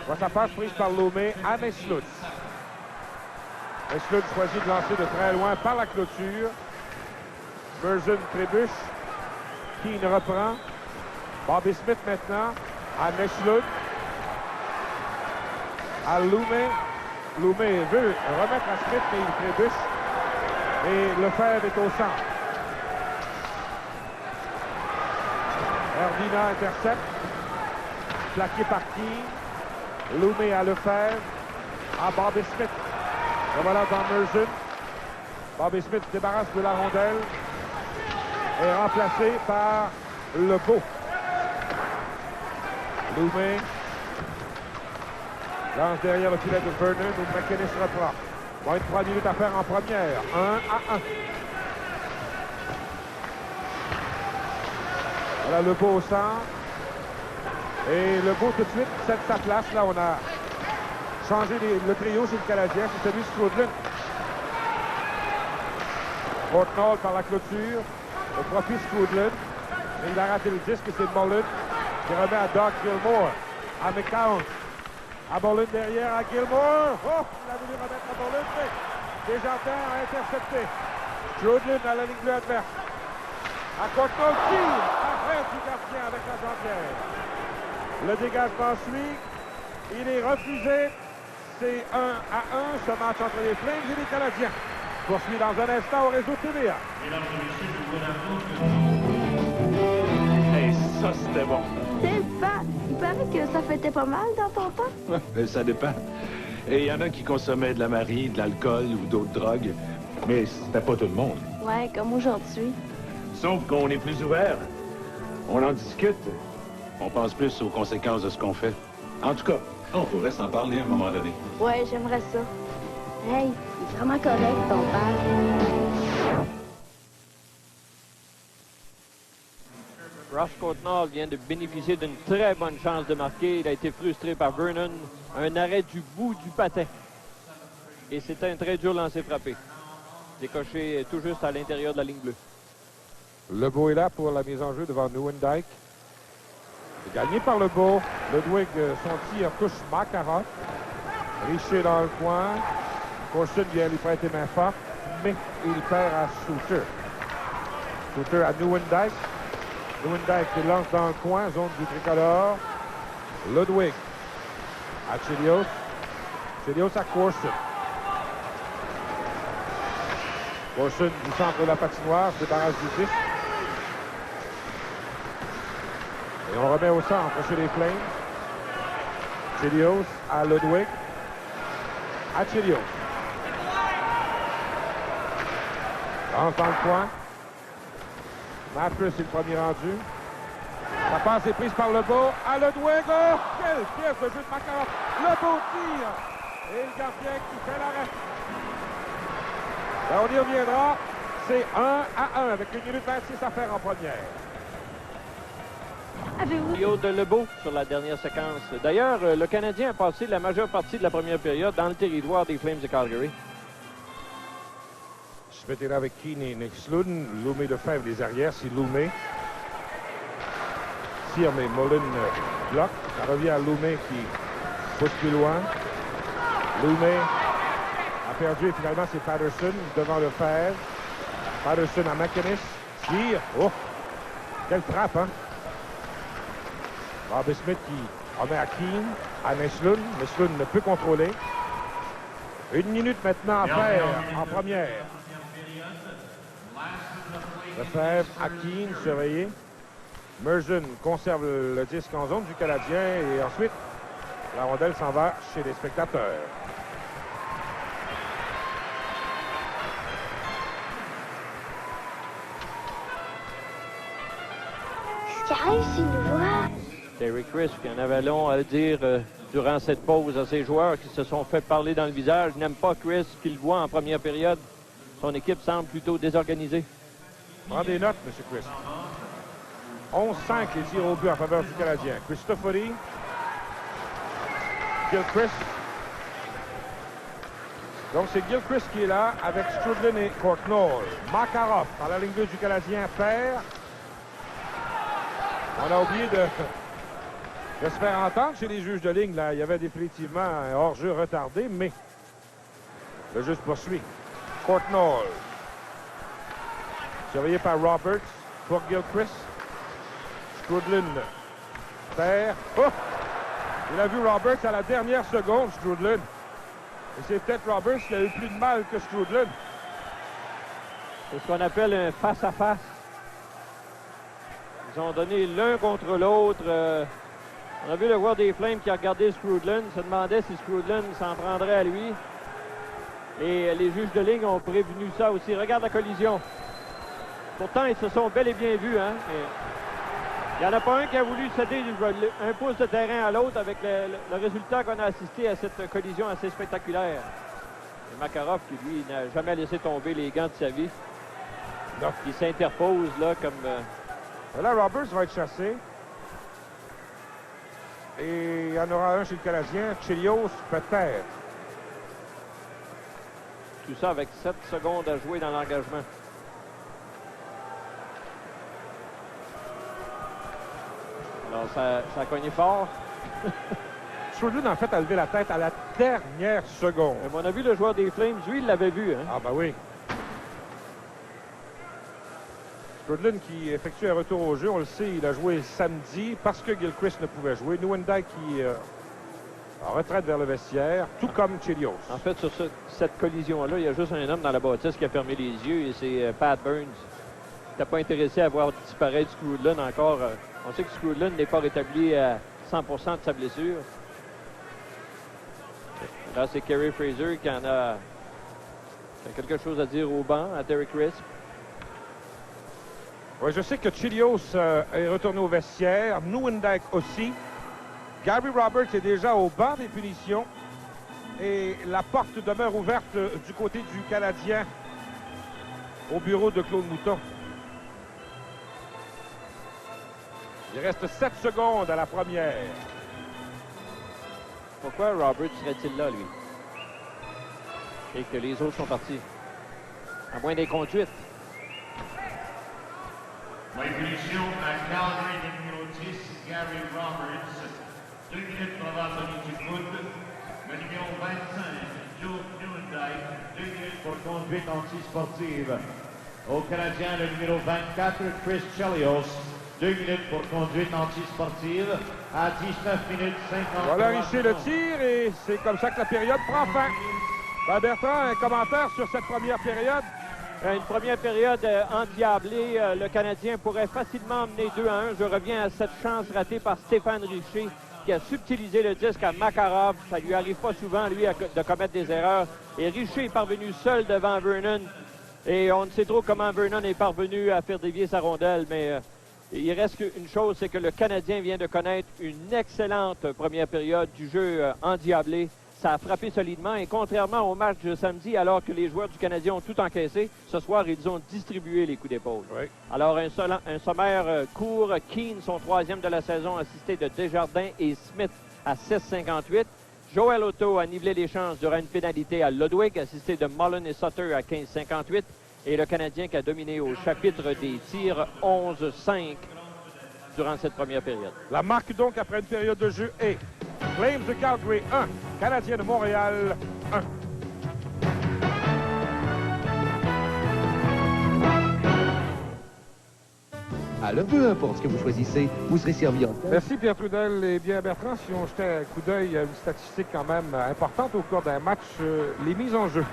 [SPEAKER 1] Voit sa passe prise par Loomé à Meslut. Meslut choisit de lancer de très loin par la clôture. Burzun, Trebuch. Keane reprend. Bobby Smith maintenant à Meslut. À Loomé. Loomé veut remettre à Smith, mais il trébuche. Et Lefebvre est au centre. Erdina intercepte. Plaqué par Keane. Loomé à Lefebvre. À Bobby Smith. Et voilà dans Merzun. Bobby Smith se débarrasse de la rondelle. Et remplacé par Lebeau. Loomé. Lance derrière le filet de Vernon où McInnes reprend. Moins de 3 minutes à faire en première. 1-1. Voilà Lebeau au centre. Et Lebeau tout de suite cède sa place. Là, on a changé le trio chez le Canadien. C'est celui de Stroudlin. Portnoy par la clôture. Au profit de Stroudlin. Mais il a raté le disque et c'est Mullen qui remet à Doug Gilmour. À McCown. À Mullen derrière, à Gilmour. Oh, il a voulu remettre à Mullen, mais Desjardins a intercepté. Stroudlin à la ligne bleue adverse. À Courtois qui arrête du gardien avec la jambière. Le dégagement suit. Il est refusé. C'est 1-1. Ce match entre les Flames et les Canadiens. Poursuit dans un instant au réseau TVA.
[SPEAKER 6] Hey, ça, c'était bon.
[SPEAKER 7] Stéphane, il paraît que ça fêtait pas mal dans ton temps.
[SPEAKER 6] Ça dépend. Et il y en a qui consommaient de la marie, de l'alcool ou d'autres drogues. Mais c'était pas tout le monde.
[SPEAKER 7] Ouais, comme aujourd'hui.
[SPEAKER 6] Sauf qu'on est plus ouvert. On en discute. On pense plus aux conséquences de ce qu'on fait. En tout cas, on pourrait s'en parler à un moment donné.
[SPEAKER 7] Ouais, j'aimerais ça. Hey, il est vraiment correct, ton père.
[SPEAKER 2] Ross Courtnall vient de bénéficier d'une très bonne chance de marquer. Il a été frustré par Vernon. Un arrêt du bout du patin. Et c'était un très dur lancer frappé. Décoché tout juste à l'intérieur de la ligne bleue.
[SPEAKER 1] Lebeau est là pour la mise en jeu devant Nieuwendyk. C'est gagné par Lebeau. Ludwig, son tir touche Makarov. Richer dans le coin. Corson vient lui prêter main forte, mais il perd à Suter. Suter à Nieuwendyk. Nieuwendyk lance dans le coin, zone du tricolore. Ludwig. À Chelios. Chelios à Corson. Corson du centre de la patinoire, se débarrasse du disque. Et on remet au centre chez les Flames. Chelios à Ludwig. À Chelios. Lance dans le coin. Mattress est le premier rendu. La passe est prise par le bas à Ludwig. Oh, quelle pièce de jeu de Makarov. Le beau tir. Et le gardien qui fait l'arrêt. Là, on y reviendra. C'est 1-1 avec 1 minute 26 à faire en première.
[SPEAKER 2] Trio de Lebeau sur la dernière séquence. D'ailleurs, le Canadien a passé la majeure partie de la première période dans le territoire des Flames de Calgary.
[SPEAKER 1] Smith est là avec Keane et Nixlund. Loumé Lefebvre, les arrières, c'est Loumé. Tire, mais Mullen bloque. Ça revient à Loumé qui pousse plus loin. Loumé a perdu et finalement c'est Patterson devant Lefebvre. Patterson à McInnes. Tire. Oh! Quelle frappe, hein? Bobby Smith qui remet à Keane, à Nixlund. Nixlund ne peut contrôler. 1 minute maintenant à faire en première. Lefebvre à Keane, surveillé. Merzen conserve le disque en zone du Canadien et ensuite, la rondelle s'en va chez les spectateurs.
[SPEAKER 7] Qu'est-ce qui arrive s'il nous voit?
[SPEAKER 2] Terry Crisp qui en avait long à le dire durant cette pause à ses joueurs qui se sont fait parler dans le visage. N'aime pas Crisp qu'il voit en première période. Son équipe semble plutôt désorganisée.
[SPEAKER 1] Prends des notes, M. Crisp. 11-5 les tirs au but en faveur du Canadien. Cristofori. Gilchrist. Donc c'est Gilchrist qui est là avec Strudlin et Courtnall. Makarov dans la ligne 2 du Canadien perd. On a oublié de se faire entendre chez les juges de ligne. Là, il y avait définitivement un hors-jeu retardé, mais le jeu se poursuit. Courtnall. Surveillé par Roberts pour Gilchrist. Strudlin perd. Oh! Il a vu Roberts à la dernière seconde, Strudlin. Et c'est peut-être Roberts qui a eu plus de mal que Strudlin.
[SPEAKER 2] C'est ce qu'on appelle un face-à-face. Ils ont donné l'un contre l'autre. On a vu le joueur des Flames qui a regardé Strudlin, se demandait si Strudlin s'en prendrait à lui. Et les juges de ligne ont prévenu ça aussi. Regarde la collision. Pourtant, ils se sont bel et bien vus, hein? Il n'y en a pas un qui a voulu céder un pouce de terrain à l'autre avec le résultat qu'on a assisté à cette collision assez spectaculaire. Et Makarov, qui lui n'a jamais laissé tomber les gants de sa vie.
[SPEAKER 1] Non.
[SPEAKER 2] Il s'interpose là comme...
[SPEAKER 1] Là, Roberts va être chassé. Et il y en aura un chez le Canadien. Chelios, peut-être.
[SPEAKER 2] Tout ça avec 7 secondes à jouer dans l'engagement. Alors, ça a cogné fort.
[SPEAKER 1] Strudlin, en fait, a levé la tête à la dernière seconde.
[SPEAKER 2] Mais on a vu le joueur des Flames, lui, il l'avait vu. Hein?
[SPEAKER 1] Ah, ben oui. Strudlin qui effectue un retour au jeu, on le sait, il a joué samedi parce que Gilchrist ne pouvait jouer. Nieuwendyk qui en retraite vers le vestiaire, tout comme Chelios.
[SPEAKER 2] En fait, sur cette collision-là, il y a juste un homme dans la bâtisse qui a fermé les yeux et c'est Pat Burns. Il n'a pas intéressé à voir disparaître Strudlin encore. On sait que Strudlin n'est pas rétabli à 100% de sa blessure. Là, c'est Kerry Fraser qui en a quelque chose à dire au banc, à Terry Crisp.
[SPEAKER 1] Oui, je sais que Chelios est retourné au vestiaire, Nieuwendyk aussi. Gary Roberts est déjà au banc des punitions. Et la porte demeure ouverte du côté du Canadien au bureau de Claude Mouton. Il reste 7 secondes à la première.
[SPEAKER 2] Pourquoi Roberts serait-il là, lui? Et que les autres sont partis? À moins des conduites.
[SPEAKER 3] Les punitions à Calgary de numéro 10, Gary Roberts. 2 minutes pour avoir donné du foot. Le numéro 25, Joe Nieuwendyk. 2 minutes
[SPEAKER 4] pour conduite antisportive. Au Canadien, le numéro 24, Chris Chelios. 2 minutes pour conduite antisportive à 19 minutes 50.
[SPEAKER 1] Voilà Richer le tir et c'est comme ça que la période prend fin. Ben Bertrand, un commentaire sur cette première période?
[SPEAKER 2] Une première période endiablée. Le Canadien pourrait facilement mener 2-1. Je reviens à cette chance ratée par Stéphane Richer qui a subtilisé le disque à Makarov. Ça lui arrive pas souvent, lui, de commettre des erreurs. Et Richer est parvenu seul devant Vernon. Et on ne sait trop comment Vernon est parvenu à faire dévier sa rondelle, mais il reste une chose, c'est que le Canadien vient de connaître une excellente première période du jeu endiablé. Ça a frappé solidement et contrairement au match de samedi, alors que les joueurs du Canadien ont tout encaissé, ce soir, ils ont distribué les coups d'épaule.
[SPEAKER 1] Oui.
[SPEAKER 2] Alors, un sommaire court. Keane, son 3e de la saison, assisté de Desjardins et Smith à 6,58. Joel Otto a nivelé les chances durant une pénalité à Ludwig, assisté de Mullen et Sutter à 15,58. Et le Canadien qui a dominé au chapitre des tirs 11-5 durant cette première période.
[SPEAKER 1] La marque donc après une période de jeu est Flames de Calgary 1, Canadien de Montréal 1.
[SPEAKER 8] Alors, peu importe ce que vous choisissez, vous serez servi en tête.
[SPEAKER 1] Merci Pierre Trudel. Et bien Bertrand, si on jetait un coup d'œil à une statistique quand même importante au cours d'un match, les mises en jeu.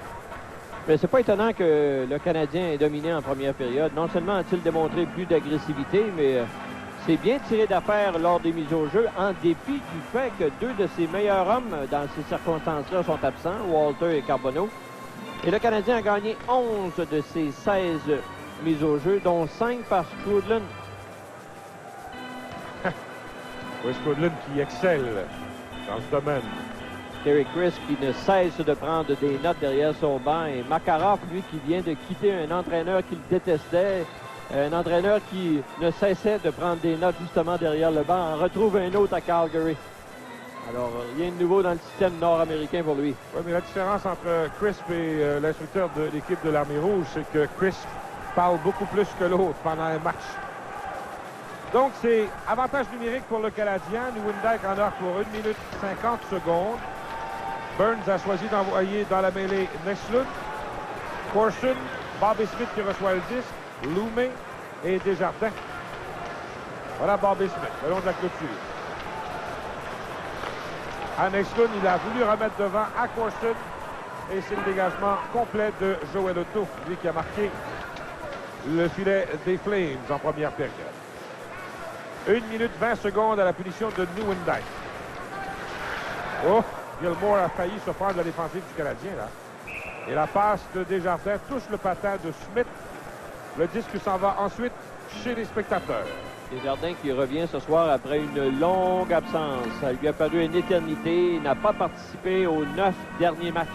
[SPEAKER 2] Mais c'est pas étonnant que le Canadien ait dominé en première période. Non seulement a-t-il démontré plus d'agressivité, mais c'est bien tiré d'affaire lors des mises au jeu, en dépit du fait que 2 de ses meilleurs hommes dans ces circonstances-là sont absents, Walter et Carbonneau. Et le Canadien a gagné 11 de ses 16 mises au jeu, dont 5 par Strudlin.
[SPEAKER 1] Oui, Strudlin qui excelle dans ce domaine.
[SPEAKER 2] Derek Crisp qui ne cesse de prendre des notes derrière son banc. Et Makarov, lui, qui vient de quitter un entraîneur qu'il détestait. Un entraîneur qui ne cessait de prendre des notes justement derrière le banc. On retrouve un autre à Calgary. Alors, rien de nouveau dans le système nord-américain pour lui.
[SPEAKER 1] Oui, mais la différence entre Crisp et l'instructeur de l'équipe de l'Armée rouge, c'est que Crisp parle beaucoup plus que l'autre pendant un match. Donc, c'est avantage numérique pour le Canadien. Nieuwendyk en a pour 1 minute 50 secondes. Burns a choisi d'envoyer dans la mêlée Neslund, Corson, Bobby Smith qui reçoit le disque, Loumé et Desjardins. Voilà Bobby Smith, le long de la clôture. À Neslund, il a voulu remettre devant à Corson et c'est le dégagement complet de Joel Otto, lui qui a marqué le filet des Flames en première période. 1 minute 20 secondes à la punition de Nieuwendyk. Oh! Gilmour a failli se prendre la défensive du Canadien, là. Et la passe de Desjardins touche le patin de Smith. Le disque s'en va ensuite chez les spectateurs.
[SPEAKER 2] Desjardins qui revient ce soir après une longue absence. Ça lui a paru une éternité. Il n'a pas participé aux 9 derniers matchs.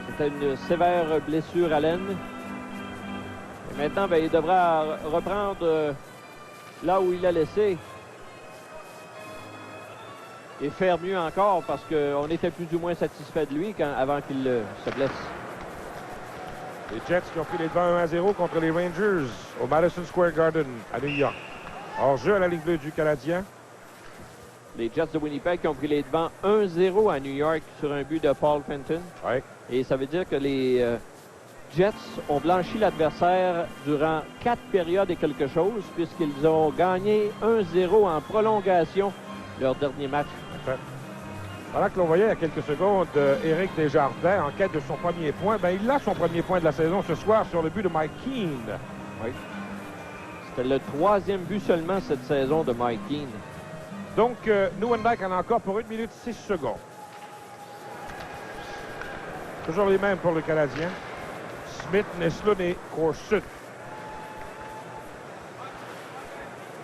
[SPEAKER 2] C'était une sévère blessure à l'aine. Et maintenant, il devra reprendre là où il a laissé. Et faire mieux encore parce qu'on était plus ou moins satisfait de lui avant qu'il se blesse.
[SPEAKER 1] Les Jets qui ont pris les devants 1-0 contre les Rangers au Madison Square Garden à New York. Hors-jeu à la ligne bleue du Canadien.
[SPEAKER 2] Les Jets de Winnipeg qui ont pris les devants 1-0 à New York sur un but de Paul Fenton.
[SPEAKER 1] Ouais.
[SPEAKER 2] Et ça veut dire que les Jets ont blanchi l'adversaire durant 4 périodes et quelque chose puisqu'ils ont gagné 1-0 en prolongation leur dernier match.
[SPEAKER 1] Pendant que l'on voyait il y a quelques secondes Éric Desjardins en quête de son premier point, il a son premier point de la saison ce soir sur le but de Mike Keane. Oui.
[SPEAKER 2] C'était le 3e but seulement cette saison de Mike Keane.
[SPEAKER 1] Donc, Nieuwendyk en a encore pour 1 minute 6 secondes. Toujours les mêmes pour le Canadien. Smith, Neslund et Corson.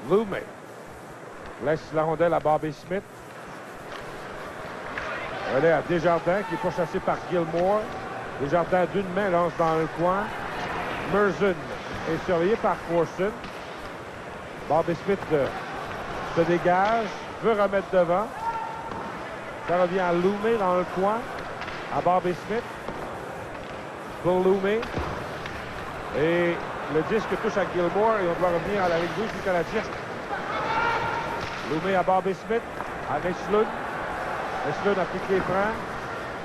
[SPEAKER 1] Loumé laisse la rondelle à Bobby Smith. Elle est à Desjardins qui est pourchassé par Gilmour. Desjardins d'une main lance dans le coin. Merzen est surveillé par Corson. Bobby Smith se dégage, veut remettre devant. Ça revient à Loumé dans le coin. À Bobby Smith. Pour Loumé. Et le disque touche à Gilmour et on doit revenir à la ligne gauche du Canadien. Loumé à Bobby Smith. À Neslund. Neslund applique les freins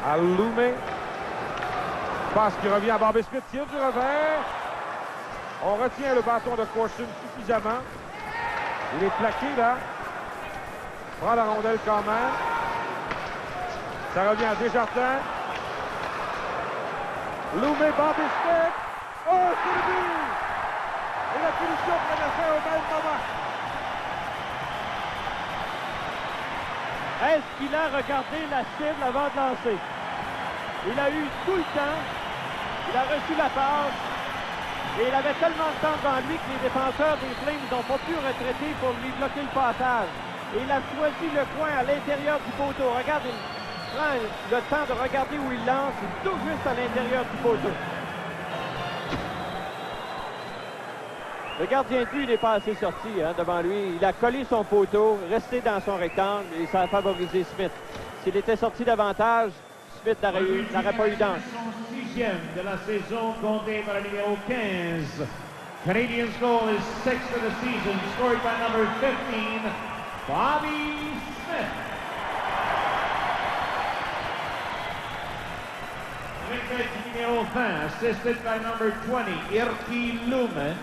[SPEAKER 1] à Loumé. Passe qui revient à Bobby Smith. Tire du revers. On retient le bâton de Corson suffisamment. Il est plaqué, là. Prend la rondelle quand même. Ça revient à Desjardins. Loumé, Bobby Smith. Oh, c'est le but! Et la punition prenait fin au même moment.
[SPEAKER 2] Est-ce qu'il a regardé la cible avant de lancer? Il a eu tout le temps. Il a reçu la passe. Et il avait tellement de temps devant lui que les défenseurs des Flames n'ont pas pu retraiter pour lui bloquer le passage. Et il a choisi le coin à l'intérieur du poteau. Regarde, il prend le temps de regarder où il lance. Tout juste à l'intérieur du poteau. Le gardien de but n'est pas assez sorti devant lui. Il a collé son poteau, resté dans son rectangle et ça a favorisé Smith. S'il était sorti davantage, Smith n'aurait pas eu d'ange.
[SPEAKER 4] Son 6e de la saison, compté par le numéro 15. Canadiens goal is 6th of the season, scored by number 15, Bobby Smith. Avec le numéro 20, assisted by number 20, Irky Lumen.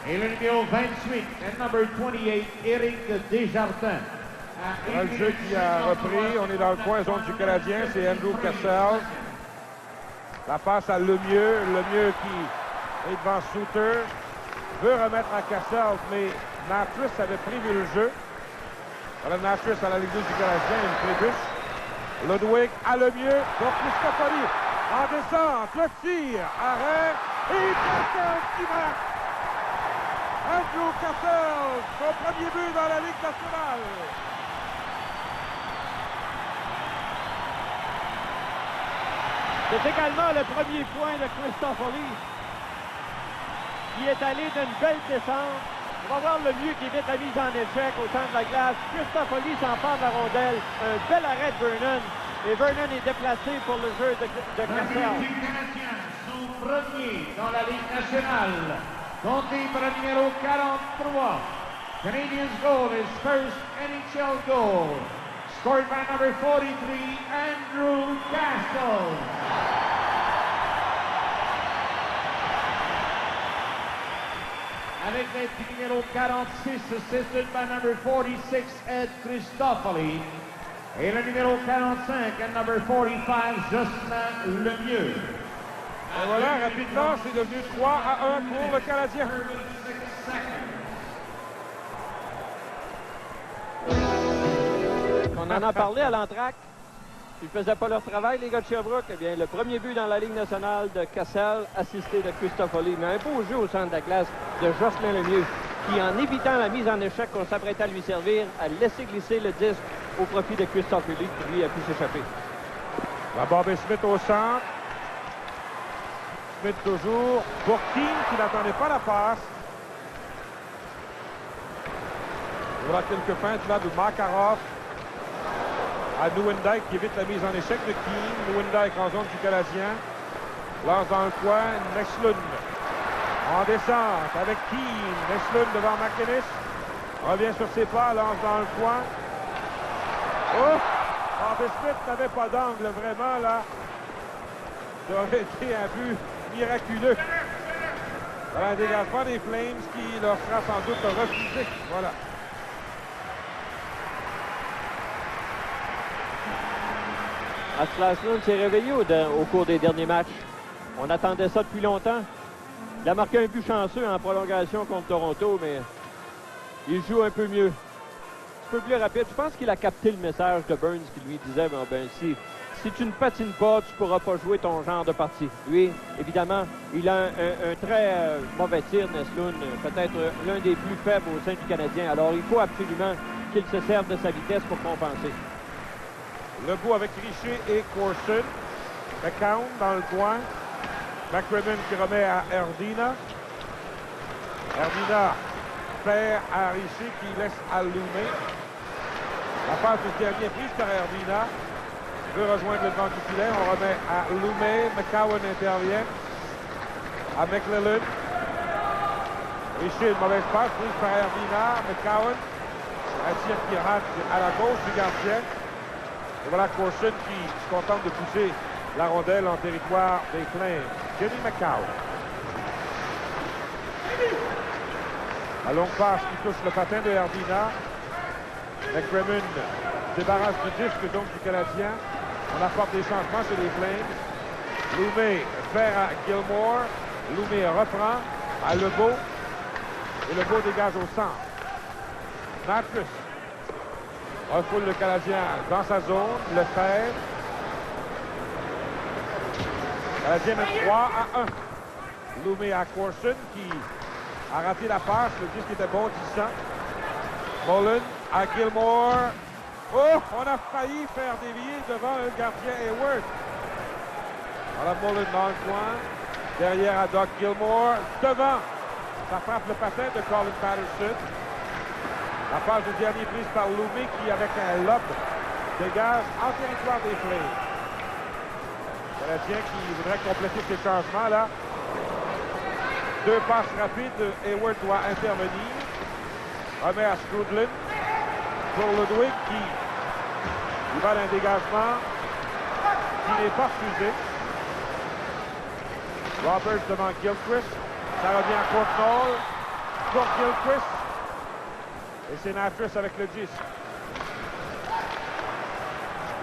[SPEAKER 4] Et le numéro 28, and number 28, Éric Desjardins.
[SPEAKER 1] Le jeu qui a repris. On est dans le coin zone du Canadien. C'est Andrew Cassell. La passe à Lemieux. Lemieux qui est devant Suter. Veut remettre à Cassell, mais Natras avait prévu le jeu. Voilà Natras à la Ligue 2 du Canadien. Une trébuche. Ludwig à Lemieux pour Cristofori. En descente. Le tir. Arrêt. Et Cassell qui marque. Andrew Cassell, son premier but dans la Ligue nationale.
[SPEAKER 2] C'est également le premier point de Cristofori, qui est allé d'une belle descente. On va voir le mieux qui évite la mise en échec au centre de la glace. Cristofori s'empare de la rondelle. Un bel arrêt de Vernon. Et Vernon est déplacé pour le jeu de Cassell.
[SPEAKER 4] Son premier dans la Ligue nationale. Compté par le numéro 43. Canadiens goal is first NHL goal. Scored by number 43, Andrew Cassell. Avec le numéro 46, assisted by number 46, Ed Cristofoli. Et le numéro 45, and number 45, Justin Lemieux.
[SPEAKER 1] Et voilà, rapidement, c'est devenu 3-1 pour le Canadien.
[SPEAKER 2] On en a parlé à l'entraque. Ils ne faisaient pas leur travail, les gars de Sherbrooke. Eh bien, le premier but dans la Ligue nationale de Cassell, assisté de Cristofoli. Mais un beau jeu au centre de la glace de Jocelyn Lemieux, qui, en évitant la mise en échec qu'on s'apprêtait à lui servir, a laissé glisser le disque au profit de Cristofoli, qui lui a pu s'échapper.
[SPEAKER 1] La Bobby Smith au centre. Smith toujours. Pour Keane qui n'attendait pas la passe. Voilà quelques feintes là de Makarov. À Nieuwendyk qui évite la mise en échec de Keane. Nieuwendyk en zone du Canadien. Lance dans le coin. Neslund en descente avec Keane. Neslund devant McInnes. Revient sur ses pas. Lance dans le coin. Oh! Bobby Smith n'avait pas d'angle vraiment là. Ça aurait été un but miraculeux. Voilà un dégagement des Flames qui leur sera sans doute refusé. Voilà.
[SPEAKER 2] Atlaslund s'est réveillé au cours des derniers matchs. On attendait ça depuis longtemps. Il a marqué un but chanceux en prolongation contre Toronto, mais il joue un peu mieux. Un peu plus rapide. Je pense qu'il a capté le message de Burns qui lui disait si tu ne patines pas, tu ne pourras pas jouer ton genre de partie. Lui, évidemment, il a un très mauvais tir, Neslund, peut-être l'un des plus faibles au sein du Canadien. Alors, il faut absolument qu'il se serve de sa vitesse pour compenser.
[SPEAKER 1] Le bout avec Richer et Corson. McCown dans le coin. McCrimmon qui remet à Erdina. Erdina perd à Richer qui laisse à Loumé. La passe du dernier prise par Erdina. Veut rejoindre le banc du filet. On remet à Loumé. McCown intervient. À McLellan. Richer, une mauvaise passe prise par Erdina. McCown. Un tir qui rate à la gauche du gardien. Et voilà Corson qui se contente de pousser la rondelle en territoire des Flames. Jenny McCown. La longue passe qui touche le patin de Erdina. McCrimmon débarrasse du disque donc du Canadien. On apporte des changements chez les Flames. Loumé fait à Gilmour. Loumé reprend à Lebeau. Et Lebeau dégage au centre. Matthews refoule le Canadien dans sa zone. Le fait. Le Canadien mène 3-1. Loumé à Corson qui a raté la passe. Le disque était bondissant. Mullen à Gilmour. Oh, on a failli faire dévier devant le gardien Hayward. Voilà Mullen dans le coin. Derrière à Doug Gilmour. Devant. Ça frappe le patin de Colin Patterson. La passe de dernier prise par Loumé qui, avec un lob, dégage en territoire des Flames. Le Canadien qui voudrait compléter ses changements là. Deux passes rapides. Hayward doit intervenir. Remet à Skrudlin pour Ludwig qui va d'un dégagement qui n'est pas refusé. Roberts devant Gilchrist. Ça revient à Courtnall pour Gilchrist. Et c'est Matthews avec le disque.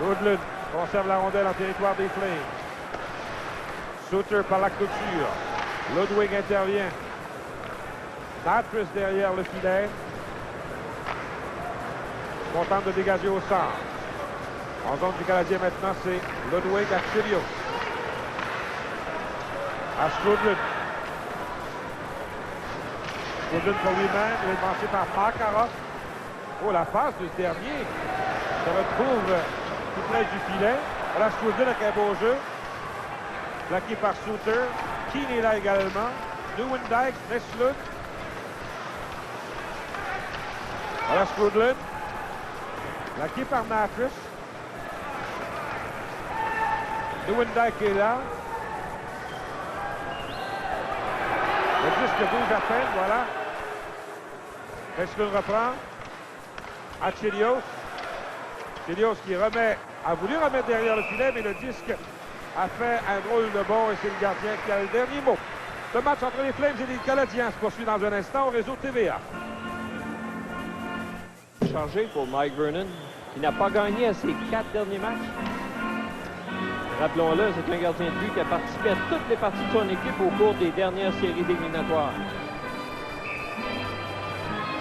[SPEAKER 1] Woodland conserve la rondelle en territoire des Flames. Suter par la clôture. Ludwig intervient. Matthews derrière le filet. On tente de dégager au centre. En zone du Canadien maintenant, c'est Ludwig à Chelios. À Skrudlin. Skrudlin pour lui-même. Il est lancé par Makarov. Oh, la passe de ce dernier se retrouve tout près du filet. Voilà Skrudlin avec un beau jeu. Plaqué par Suter. Keane est là également. Nieuwendyk, Neslund. Voilà Skrudlin. Plaqué par Matthews. Nieuwendyk est là. Le disque bouge à peine, voilà. Neslund reprend. À Chelios. Chelios qui a voulu remettre derrière le filet, mais le disque a fait un drôle de bond et c'est le gardien qui a le dernier mot. Le match entre les Flames et les Canadiens se poursuit dans un instant au réseau TVA.
[SPEAKER 2] Changé pour Mike Vernon, qui n'a pas gagné à ses 4 derniers matchs. Rappelons-le, c'est un gardien de but qui a participé à toutes les parties de son équipe au cours des dernières séries éliminatoires.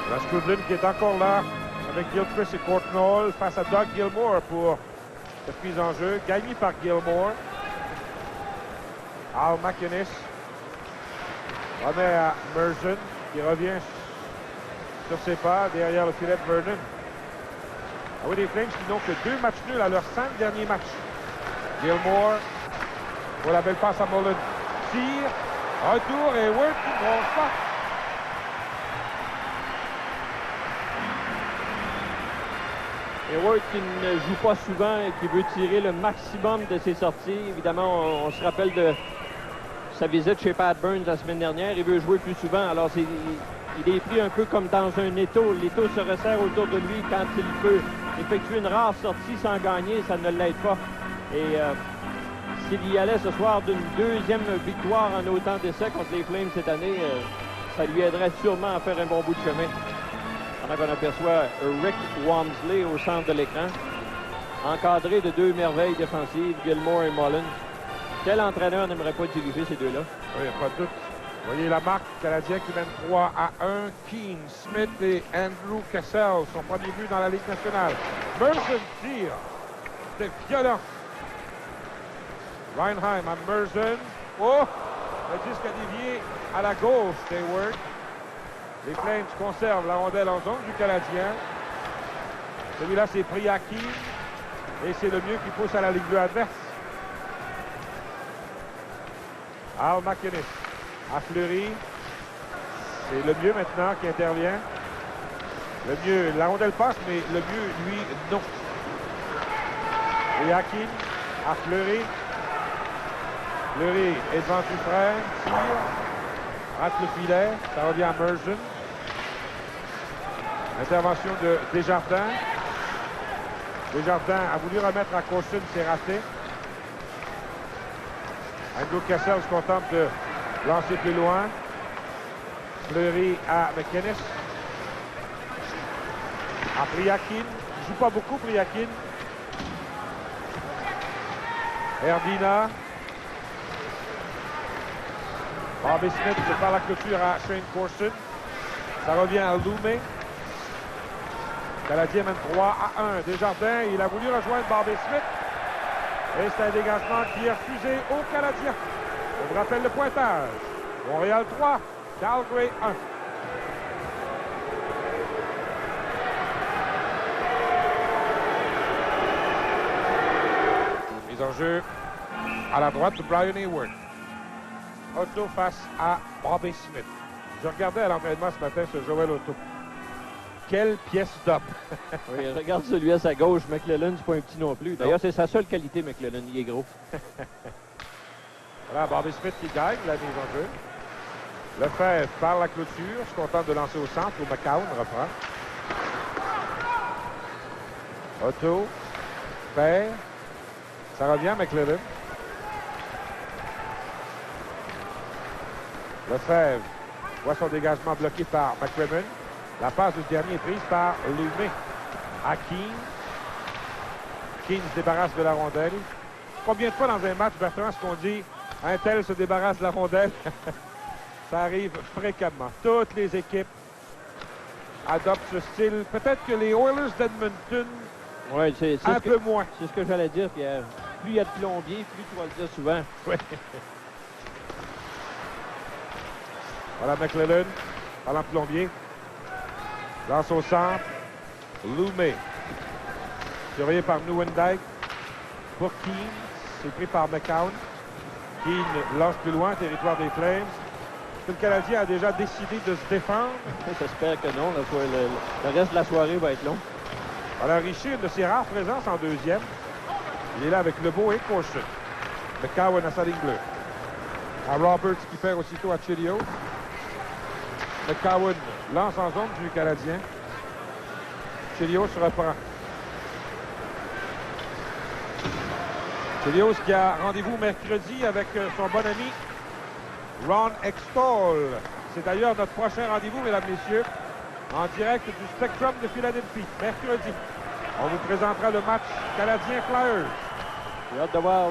[SPEAKER 1] La Skrudlin qui est encore là avec Gilchrist et Courtnall face à Doug Gilmour pour cette mise en jeu. Gagné par Gilmour. Al MacInnis remet à Merson qui revient sur ses pas derrière le filet de Vernon. Ah oui, les Flames qui n'ont que 2 matchs nuls à leurs 5 derniers matchs. Gilmour pour la belle passe à Mullen. Tire, retour et Hayward qui ne bronche pas.
[SPEAKER 2] Hayward qui ne joue pas souvent et qui veut tirer le maximum de ses sorties. Évidemment, on se rappelle de sa visite chez Pat Burns la semaine dernière. Il veut jouer plus souvent. Alors, il est pris un peu comme dans un étau. L'étau se resserre autour de lui quand il peut effectuer une rare sortie sans gagner. Ça ne l'aide pas. Et s'il y allait ce soir d'une deuxième victoire en autant d'essais contre les Flames cette année, ça lui aiderait sûrement à faire un bon bout de chemin. Pendant qu'on aperçoit Rick Wamsley au centre de l'écran, encadré de 2 merveilles défensives, Gilmour et Mullen. Quel entraîneur n'aimerait pas diriger ces deux-là?
[SPEAKER 1] Oui, il n'y a pas de doute. Vous voyez la marque canadien qui mène 3-1. Keane, Smith et Andrew Cassell, son premier but dans la Ligue nationale. Merson tire. C'est violent. Reinheim à Merson. Oh! Le disque a dévié à la gauche d'Hayward. Les Flames conservent la rondelle en zone du Canadien. Celui-là, c'est pris à Keane. Et c'est le mieux qui pousse à la ligne bleue adverse. Al MacInnis à Fleury. C'est le mieux maintenant qui intervient. Le mieux, la rondelle passe, mais le mieux, lui, non. Et à Keane, à Fleury. Fleury est devant Dufresne, tire, rate le filet, ça revient à Merson. Intervention de Desjardins. Desjardins a voulu remettre à Corson, c'est raté. Andrew Cassell se contente de lancer plus loin. Fleury à McInnes. À Priakin. Il joue pas beaucoup, Priakin. Erdina. Bobby Smith par la clôture à Shane Corson. Ça revient à Loumé. Le Canadien mène 3-1. Desjardins, il a voulu rejoindre Bobby Smith. Et c'est un dégagement qui est refusé aux Canadiens. On vous rappelle le pointage. Montréal 3, Calgary 1. Mise en jeu à la droite de Brian Hayward. Otto face à Bobby Smith. Je regardais à l'entraînement ce matin ce Joel Otto. Quelle pièce d'homme!
[SPEAKER 2] Oui, regarde celui à sa gauche. McLellan, c'est pas un petit non plus. D'ailleurs, c'est sa seule qualité, McLellan. Il est gros.
[SPEAKER 1] Voilà, Bobby Smith qui gagne la mise en jeu. Lefebvre par la clôture. Se contente de lancer au centre. Où McCown reprend. Otto. Perd. Ça revient, McLellan. Lefebvre voit son dégagement bloqué par McCrimmon. La passe du dernier est prise par Loumé à Keane. Keane se débarrasse de la rondelle. Combien de fois dans un match, Bertrand, est-ce qu'on dit un tel se débarrasse de la rondelle? Ça arrive fréquemment. Toutes les équipes adoptent ce style. Peut-être que les Oilers d'Edmonton,
[SPEAKER 2] ouais, c'est
[SPEAKER 1] un peu moins.
[SPEAKER 2] C'est ce que j'allais dire, Pierre. Plus il y a de plombiers, plus tu vas le dire souvent.
[SPEAKER 1] Oui. Voilà McLellan, parlant de plombier. Lance au centre. Loumé. Surveillé par Nieuwendyk. Pour Keane. C'est pris par McCown. Keane lance plus loin, territoire des Flames. Le Canadien a déjà décidé de se défendre.
[SPEAKER 2] J'espère que non. Le reste de la soirée va être long.
[SPEAKER 1] Alors Richer, une de ses rares présences en deuxième. Il est là avec Lebeau et Corson. McCown à sa ligne bleue. À Roberts qui perd aussitôt à Chelios. McCown lance en zone du Canadien. Chelios se reprend. Chelios qui a rendez-vous mercredi avec son bon ami Ron Extall. C'est d'ailleurs notre prochain rendez-vous, mesdames, messieurs, en direct du Spectrum de Philadelphie, mercredi. On vous présentera le match Canadien-Flyers.
[SPEAKER 2] J'ai hâte de voir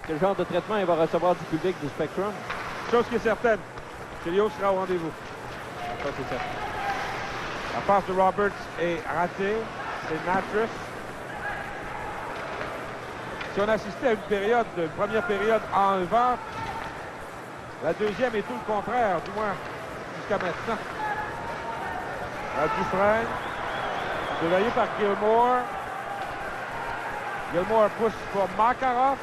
[SPEAKER 2] quel genre de traitement il va recevoir du public du Spectrum.
[SPEAKER 1] Chose qui est certaine, Chelios sera au rendez-vous.
[SPEAKER 2] Ça, c'est certain.
[SPEAKER 1] La passe de Roberts est ratée. C'est Natras. Si on assistait à une première période enlevante, la deuxième est tout le contraire, du moins jusqu'à maintenant. Dufresne, surveillé par Gilmour. Gilmour pousse pour Makarov.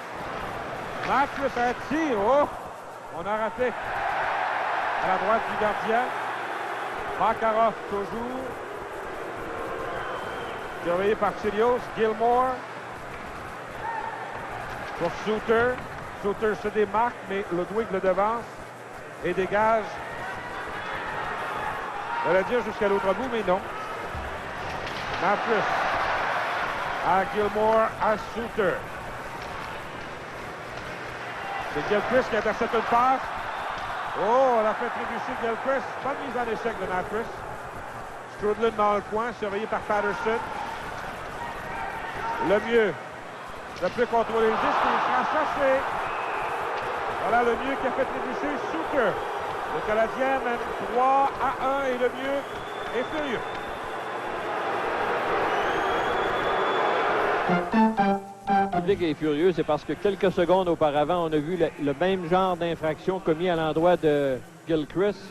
[SPEAKER 1] Natras a un tir. Oh! On a raté. À la droite du gardien. Makarov toujours. Surveillé par Chelios. Gilmour. Pour Suter. Suter se démarque, mais Ludwig le devance et dégage. On va dire jusqu'à l'autre bout, mais non. Natras à Gilmour, à Suter. C'est Gilchrist qui intercepte une passe. Oh, on a fait trébucher Gilchrist. Bonne mise en échec de Natras. Strudlin dans le coin, surveillé par Patterson. Le mieux ne peut contrôler le disque, il sera chassé. Voilà le mieux qui a fait trébucher Suter. Le Canadien mène 3-1 et le mieux est furieux.
[SPEAKER 2] Le public est furieux, c'est parce que quelques secondes auparavant, on a vu le même genre d'infraction commis à l'endroit de Gilchrist,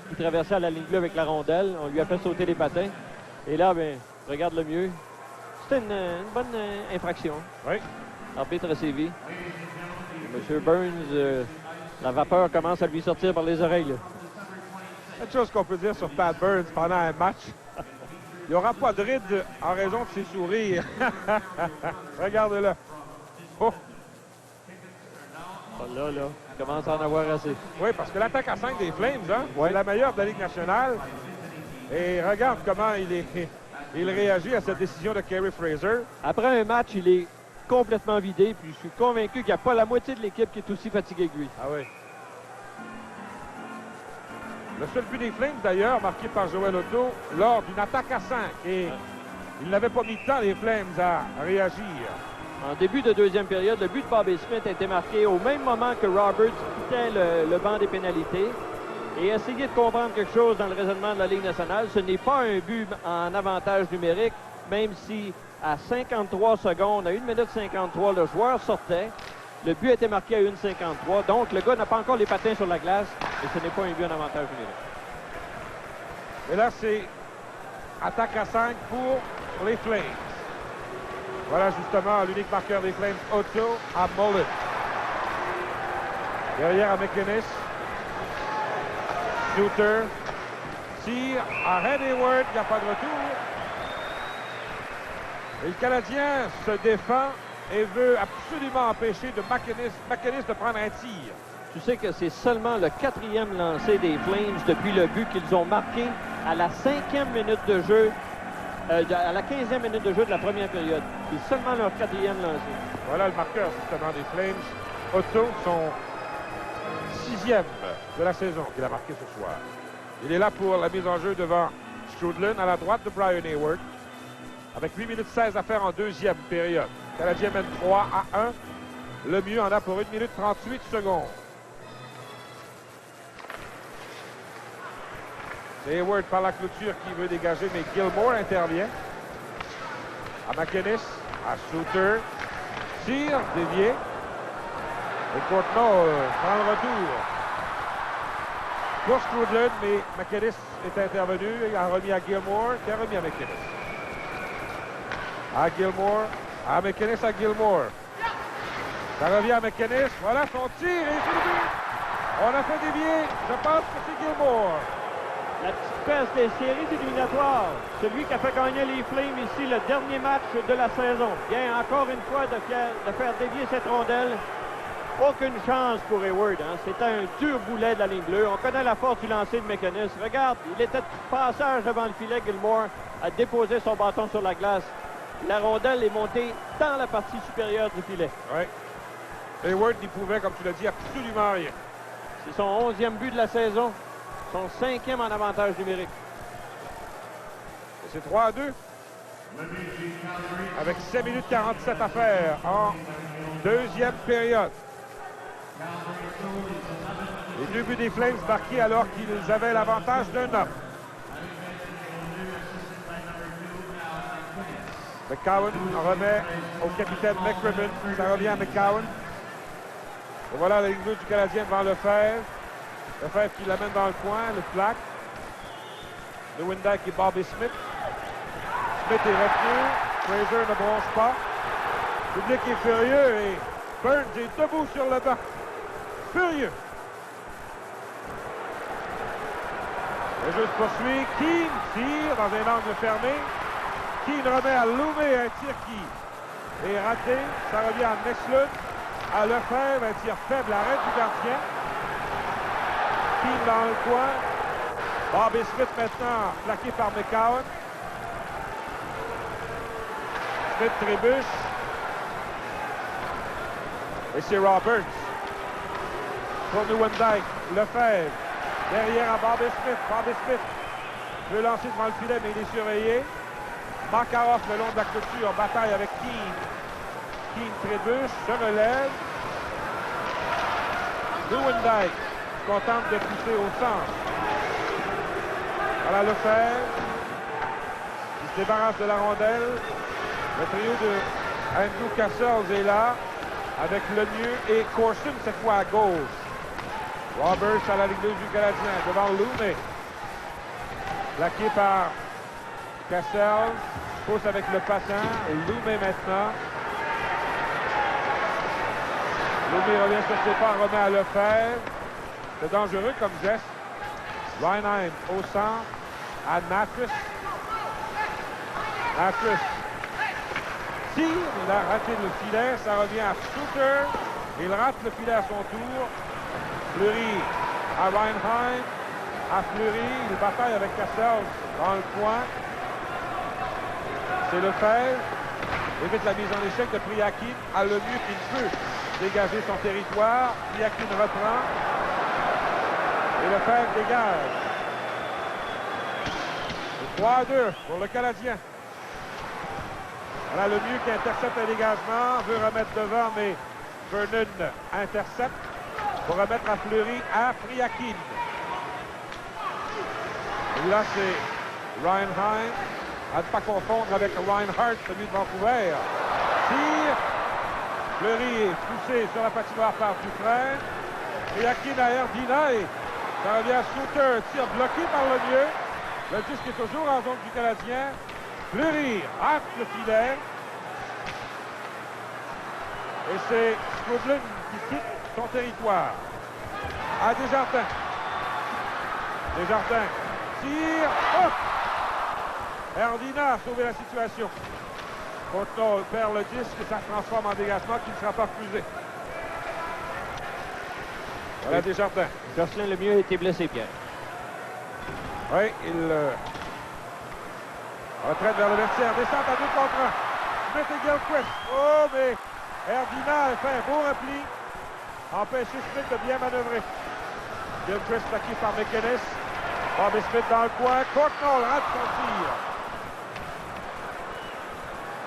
[SPEAKER 2] qui traversait à la ligne bleue avec la rondelle. On lui a fait sauter les patins. Et là, ben, regarde le mieux. C'était une bonne infraction.
[SPEAKER 1] Oui.
[SPEAKER 2] Arbitre a sévi. Monsieur Burns, la vapeur commence à lui sortir par les oreilles.
[SPEAKER 1] Quelque chose qu'on peut dire sur Pat Burns pendant un match. Il n'y aura pas de ride en raison de ses sourires. Regarde-le. Oh.
[SPEAKER 2] Oh là, il commence à en avoir assez.
[SPEAKER 1] Oui, parce que l'attaque à 5 des Flames, hein,
[SPEAKER 2] ouais,
[SPEAKER 1] c'est la meilleure de la Ligue nationale. Et regarde comment il réagit à cette décision de Kerry Fraser.
[SPEAKER 2] Après un match, il est complètement vidé, puis je suis convaincu qu'il n'y a pas la moitié de l'équipe qui est aussi fatiguée que lui.
[SPEAKER 1] Ah oui. Le seul but des Flames, d'ailleurs, marqué par Joel Otto lors d'une attaque à 5. Et il n'avait pas mis de temps, les Flames, à réagir.
[SPEAKER 2] En début de deuxième période, le but de Bobby Smith a été marqué au même moment que Roberts quittait le banc des pénalités. Et essayer de comprendre quelque chose dans le raisonnement de la Ligue nationale, ce n'est pas un but en avantage numérique, même si à 53 secondes, à 1 minute 53, le joueur sortait. Le but a été marqué à 1,53. Donc, le gars n'a pas encore les patins sur la glace et ce n'est pas un but en avantage numérique.
[SPEAKER 1] Et là, c'est attaque à 5 pour les Flames. Voilà justement l'unique marqueur des Flames, Otto à Mullen. Derrière à McInnes. Suter. Tire à Red Hayward. Il n'y a pas de retour. Et le Canadien se défend et veut absolument empêcher de McInnes de prendre un tir.
[SPEAKER 2] Tu sais que c'est seulement le 4e lancé des Flames depuis le but qu'ils ont marqué à la 5e minute de jeu, à la 15e minute de jeu de la première période. C'est seulement leur 4e lancé.
[SPEAKER 1] Voilà le marqueur justement des Flames. Otto, son 6e de la saison qu'il a marqué ce soir. Il est là pour la mise en jeu devant Strudlin à la droite de Brian Hayward. Avec 8 minutes 16 à faire en deuxième période. Le Canadien mène 3 à 1. Le mieux en a pour 1 minute 38 secondes. Hayward par la clôture qui veut dégager, mais Gilmour intervient. À McInnes, à Suter. Tire, dévié. Et Courtnall prend le retour. Pour Strudlin, mais McInnes est intervenu. Il a remis à Gilmour, qui a remis à McInnes. À Gilmour. À McInnes, à Gilmour. Ça revient à McInnes. Voilà son tir et c'est le but. On a fait dévier. Je pense que c'est Gilmour.
[SPEAKER 2] La petite peste des séries éliminatoires. Celui qui a fait gagner les Flames ici le dernier match de la saison. Vient encore une fois de faire dévier cette rondelle. Aucune chance pour Hayward. Hein. C'était un dur boulet de la ligne bleue. On connaît la force du lancer de McInnes. Regarde, il était de passage devant le filet. Gilmour a déposé son bâton sur la glace. La rondelle est montée dans la partie supérieure du filet.
[SPEAKER 1] Oui. Hayward n'y pouvait, comme tu l'as dit, absolument rien.
[SPEAKER 2] C'est son 11e but de la saison. Son 5e en avantage numérique.
[SPEAKER 1] Et c'est 3 à 2. Avec 7 minutes 47 à faire en deuxième période. Les 2 buts des Flames marqués alors qu'ils avaient l'avantage d'un homme. McCowan remet au capitaine McCrimmon. Ça revient à McCowan. Et voilà la ligne bleue du Canadien devant Lefebvre. Lefebvre qui l'amène dans le coin, le plaque. Lewandowski et Bobby Smith. Smith est retenu. Fraser ne bronche pas. Le public est furieux et Burns est debout sur le banc. Furieux. Le jeu se poursuit. Keane tire dans un angle fermé. Keane remet à Loumé un tir qui est raté. Ça revient à Meslund. À Lefebvre, un tir faible, arrêt du gardien. Keane dans le coin. Bobby Smith maintenant plaqué par McCowan. Smith trébuche. Et c'est Roberts. Pour Nieuwendyk. Lefebvre. Derrière à Bobby Smith. Bobby Smith veut lancer devant le filet, mais il est surveillé. Makarov le long de la clôture. Bataille avec Keane. Keane trébuche, se relève. Nieuwendyk contente de pousser au centre. Voilà Lefebvre. Il se débarrasse de la rondelle. Le trio de Andrew Cassels est là. Avec Lemieux et Corson cette fois à gauche. Roberts à la ligne bleue du Canadien devant Loumé. Plaqué par Cassels. Pousse avec le passant. Loumé maintenant. Loumé revient sur ses pas, remet à Lefebvre. C'est dangereux comme geste. Reinheim au centre. À Natris. Natris tire. Il a raté le filet. Ça revient à Suter. Il rate le filet à son tour. Fleury à Reinheim. À Fleury. Il bataille avec Cassels dans le coin. C'est Lefebvre. Évite la mise en échec de Priakin. À Lemieux qui peut dégager son territoire. Priakin reprend. Et Lefebvre dégage. 3-2 pour le Canadien. Voilà le mieux qui intercepte un dégagement. Veut remettre devant, mais Vernon intercepte pour remettre à Fleury à Friakin. Et là, c'est Ryan Hines. À ne pas confondre avec Reinhardt, celui de Vancouver. Tire. Fleury est poussé sur la patinoire par Dufresne. Friakin à Erdina et ça revient à Suter. Tir bloqué par le mieux. Le disque est toujours en zone du Canadien. Fleury rate le filet. Et c'est Skoglund qui quitte son territoire. À Desjardins. Desjardins tire. Oh! Erdina a sauvé la situation. Courtnall perd le disque et ça se transforme en dégagement qui ne sera pas refusé. Voilà Desjardins.
[SPEAKER 2] Jocelyn Lemieux a été blessé, Pierre.
[SPEAKER 1] Oui, il retraite vers le vestiaire. Descente à 2 contre 1. Smith et Gilchrist. Oh, mais Erdina a fait un beau repli. Empêché Smith de bien manœuvrer. Gilchrist plaqué par McInnes. Bobby Smith dans le coin. Courtnall rate son tir.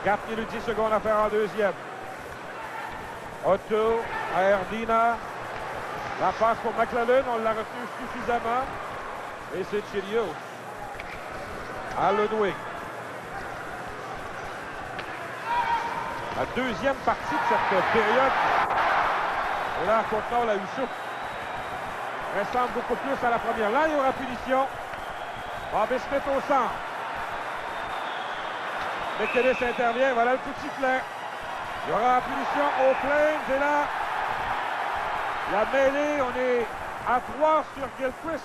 [SPEAKER 1] 4 minutes 10 secondes à faire en deuxième. Otto à Erdina. La passe pour McLellan, on l'a retenu suffisamment. Et c'est Chelios à Ludwig. La deuxième partie de cette période. Et là, Courtnall a eu chaud. Ressemble beaucoup plus à la première. Là, il y aura punition. Bobby Smith au centre. McInnes intervient. Voilà le coup de sifflet. Il y aura punition aux Flames. Et là, la mêlée, on est à 3 sur Gilchrist.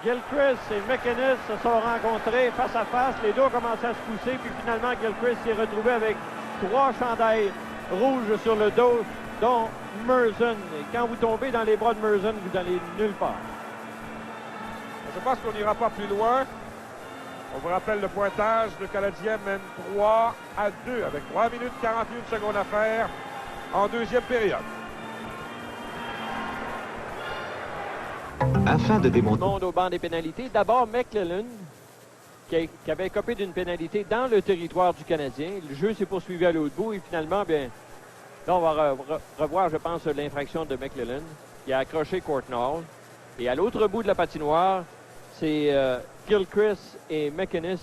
[SPEAKER 2] Gilchrist et McInnes se sont rencontrés face à face. Les deux ont commencé à se pousser. Puis finalement, Gilchrist s'est retrouvé avec 3 chandails rouges sur le dos, dont Merzen. Et quand vous tombez dans les bras de Merzen, vous n'allez nulle part.
[SPEAKER 1] Je pense qu'on n'ira pas plus loin. On vous rappelle le pointage. Le Canadien mène 3-2 avec 3 minutes 41 secondes à faire en deuxième période.
[SPEAKER 8] Afin de démontrer...
[SPEAKER 2] Monde au banc des pénalités. D'abord, McLellan, qui avait écopé d'une pénalité dans le territoire du Canadien. Le jeu s'est poursuivi à l'autre bout et finalement, bien, là, on va revoir, je pense, l'infraction de McLellan, qui a accroché Courtnall. Et à l'autre bout de la patinoire, c'est Gilchrist et McInnes.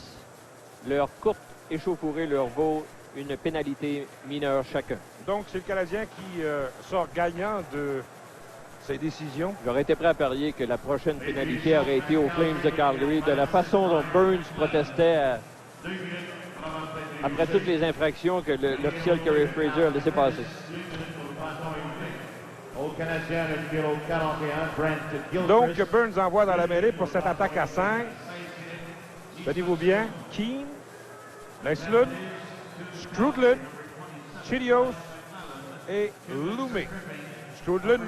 [SPEAKER 2] Leur courte échauffourée leur vaut une pénalité mineure chacun.
[SPEAKER 1] Donc, c'est le Canadien qui sort gagnant de ces décisions.
[SPEAKER 2] J'aurais été prêt à parier que la prochaine pénalité aurait été aux Flames de Calgary, de la façon dont Burns protestait après toutes les infractions que l'officiel Kerry Fraser a laissé passer.
[SPEAKER 4] Au Canadien, le numéro 41, Brent Gilchrist.
[SPEAKER 1] Donc, Burns envoie dans la mêlée pour cette attaque à 5. Tenez-vous bien. Keane, Leslund, Skoglund, Chelios et Lumé. Skoglund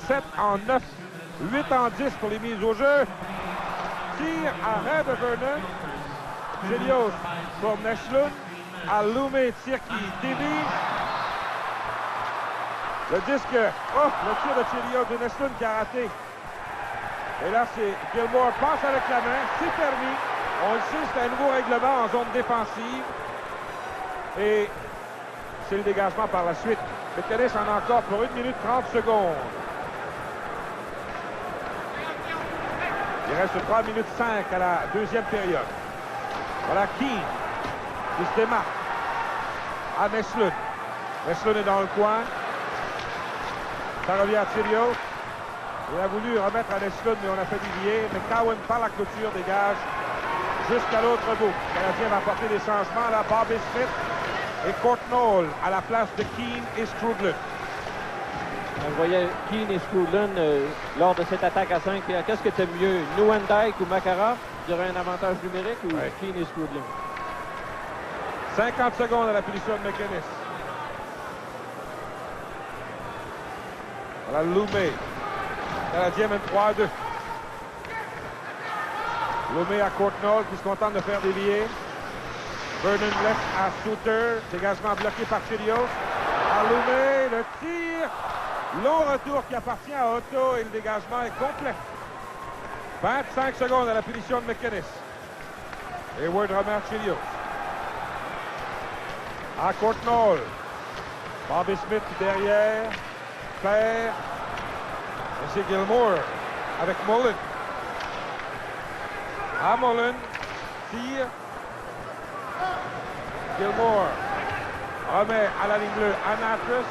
[SPEAKER 1] 7 en 9, 8 en 10 pour les mises au jeu. Tire à Red de Vernon. Chelios pour Leslund. À Lumé, tir qui dévie. Le disque, oh, le tir de Chelios de Leslund qui a raté. Et là, c'est Gilmour passe avec la main, c'est permis. On le sait, c'est un nouveau règlement en zone défensive. Et c'est le dégagement par la suite. McInnes en a encore pour 1 minute 30 secondes. Il reste 3 minutes 5 à la deuxième période. Voilà Keane qui se démarque à Meslund. Meslund est dans le coin. Ça revient à Chelios. Il a voulu remettre à Meslund, mais on a fait dévier. Mais Cowan par la clôture dégage jusqu'à l'autre bout. Le Canadien va apporter des changements. Là, Bobby Smith et Courtnall à la place de Keane et Skoglund.
[SPEAKER 2] On voyait Keane et Skoglund lors de cette attaque à 5. Qu'est-ce que tu aimes mieux, Nieuwendyk ou Makarov? Tu aurais un avantage numérique ou Keane et Skoglund?
[SPEAKER 1] 50 secondes à la punition de McInnes. Voilà Lumé. Le Canadien mène 3-2. Lumé à Courtnall qui se contente de faire dévier. Vernon laisse à Suter. Dégagement bloqué par Chelios. À Lumé, le tir. Long retour qui appartient à Otto et le dégagement est complet. 25 secondes à la punition de McInnes. Hayward remet Chelios. À Courtnall. Bobby Smith derrière. Perd. Et c'est Gilmour avec Mullen. À Mullen. Tire. Gilmour remet à la ligne bleue à Natras.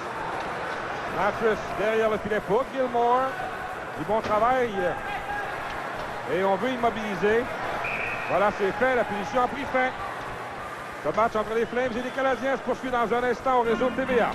[SPEAKER 1] Natras derrière le filet pour Gilmour. Du bon travail. Et on veut immobiliser. Voilà, c'est fait. La punition a pris fin. Le match entre les Flames et les Canadiens se poursuit dans un instant au réseau TVA.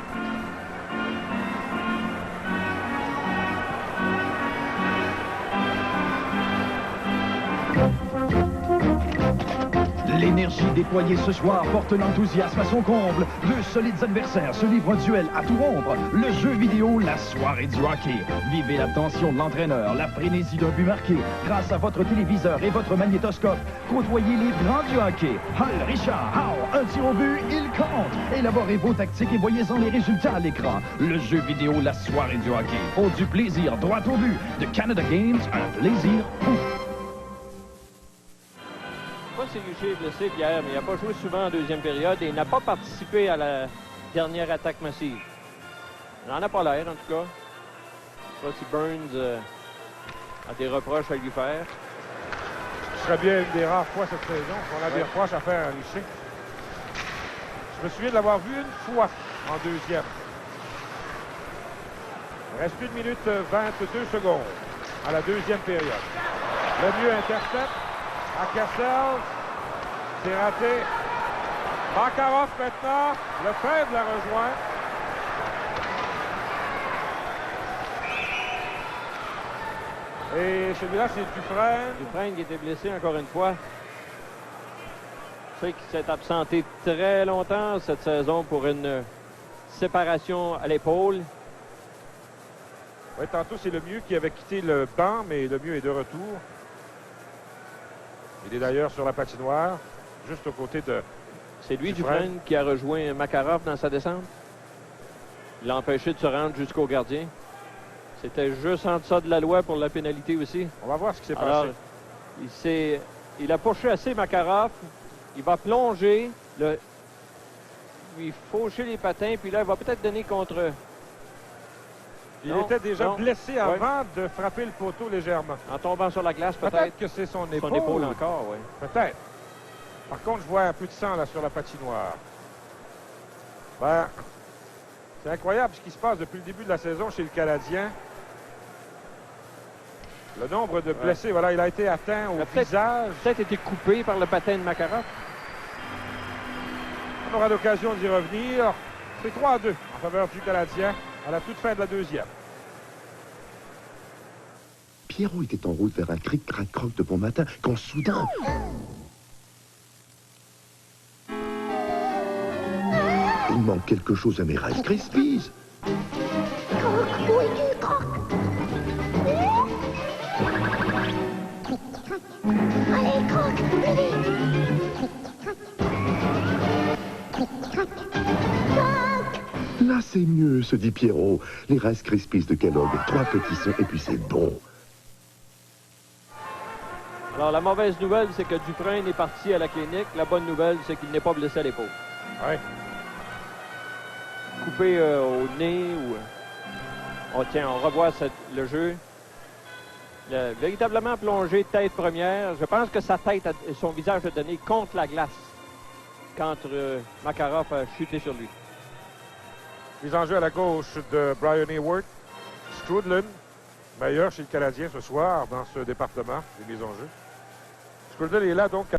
[SPEAKER 5] L'énergie déployée ce soir porte l'enthousiasme à son comble. Deux solides adversaires se livrent un duel à tout rompre. Le jeu vidéo, la soirée du hockey. Vivez la tension de l'entraîneur, la frénésie d'un but marqué. Grâce à votre téléviseur et votre magnétoscope, côtoyez les grands du hockey. Hall, Richard, Howe, un tir au but, il compte. Élaborez vos tactiques et voyez-en les résultats à l'écran. Le jeu vidéo, la soirée du hockey. Oh, du plaisir droit au but. De Canada Games, un plaisir fou.
[SPEAKER 2] C'est Richer blessé hier, mais il n'a pas joué souvent en deuxième période et il n'a pas participé à la dernière attaque massive. Il n'en a pas l'air, en tout cas. Je ne sais pas si Burns a des reproches à lui faire.
[SPEAKER 1] Ce serait bien une des rares fois cette saison qu'on a des reproches à faire à Richer. Je me souviens de l'avoir vu une fois en deuxième. Il reste 1 minute 22 secondes à la deuxième période. Le mieux intercepte à Kessel. C'est raté. Makarov maintenant. Le fait de la rejoindre. Et celui-là, c'est Dufresne.
[SPEAKER 2] Dufresne qui était blessé encore une fois. C'est qu'il s'est absenté très longtemps cette saison pour une séparation à l'épaule.
[SPEAKER 1] Oui, tantôt, c'est le mieux qui avait quitté le banc, mais le mieux est de retour. Il est d'ailleurs sur la patinoire, juste aux côtés de...
[SPEAKER 2] C'est lui, Dufresne, qui a rejoint Makarov dans sa descente. Il l'a empêché de se rendre jusqu'au gardien. C'était juste en deçà de la loi pour la pénalité aussi.
[SPEAKER 1] On va voir ce qui s'est passé.
[SPEAKER 2] Il a poussé assez Makarov. Il va plonger, lui faucher les patins, puis là, il va peut-être donner contre...
[SPEAKER 1] Il était déjà blessé avant de frapper le poteau légèrement.
[SPEAKER 2] En tombant sur la glace, peut-être.
[SPEAKER 1] Peut-être que c'est son épaule.
[SPEAKER 2] Son épaule encore, oui.
[SPEAKER 1] Peut-être. Par contre, je vois un peu de sang là sur la patinoire. Ben, c'est incroyable ce qui se passe depuis le début de la saison chez le Canadien. Le nombre de blessés, voilà, il a été atteint au visage.
[SPEAKER 2] Peut-être été coupé par le patin de Makarov.
[SPEAKER 1] On aura l'occasion d'y revenir. C'est 3-2 en faveur du Canadien à la toute fin de la deuxième.
[SPEAKER 9] Pierrot était en route vers un cric-crac-croc de bon matin quand soudain... Il manque quelque chose à mes Rice Krispies.
[SPEAKER 7] Croc, oui, du croc. Allez, croc, plus vite.
[SPEAKER 9] Là, c'est mieux, se dit Pierrot. Les Rice Krispies de Kellogg, 3 petits sons et puis c'est bon.
[SPEAKER 2] Alors, la mauvaise nouvelle, c'est que Dufresne est parti à la clinique. La bonne nouvelle, c'est qu'il n'est pas blessé à l'épaule.
[SPEAKER 1] Oui.
[SPEAKER 2] Coupé au nez ou... on revoit le jeu. Véritablement plongé tête première. Je pense que sa tête et son visage a donné contre la glace quand Makarov a chuté sur lui.
[SPEAKER 1] Mise en jeu à la gauche de Brian Hayward. Strudlin, meilleur chez le Canadien ce soir dans ce département des mises en jeu. Strudlin est là donc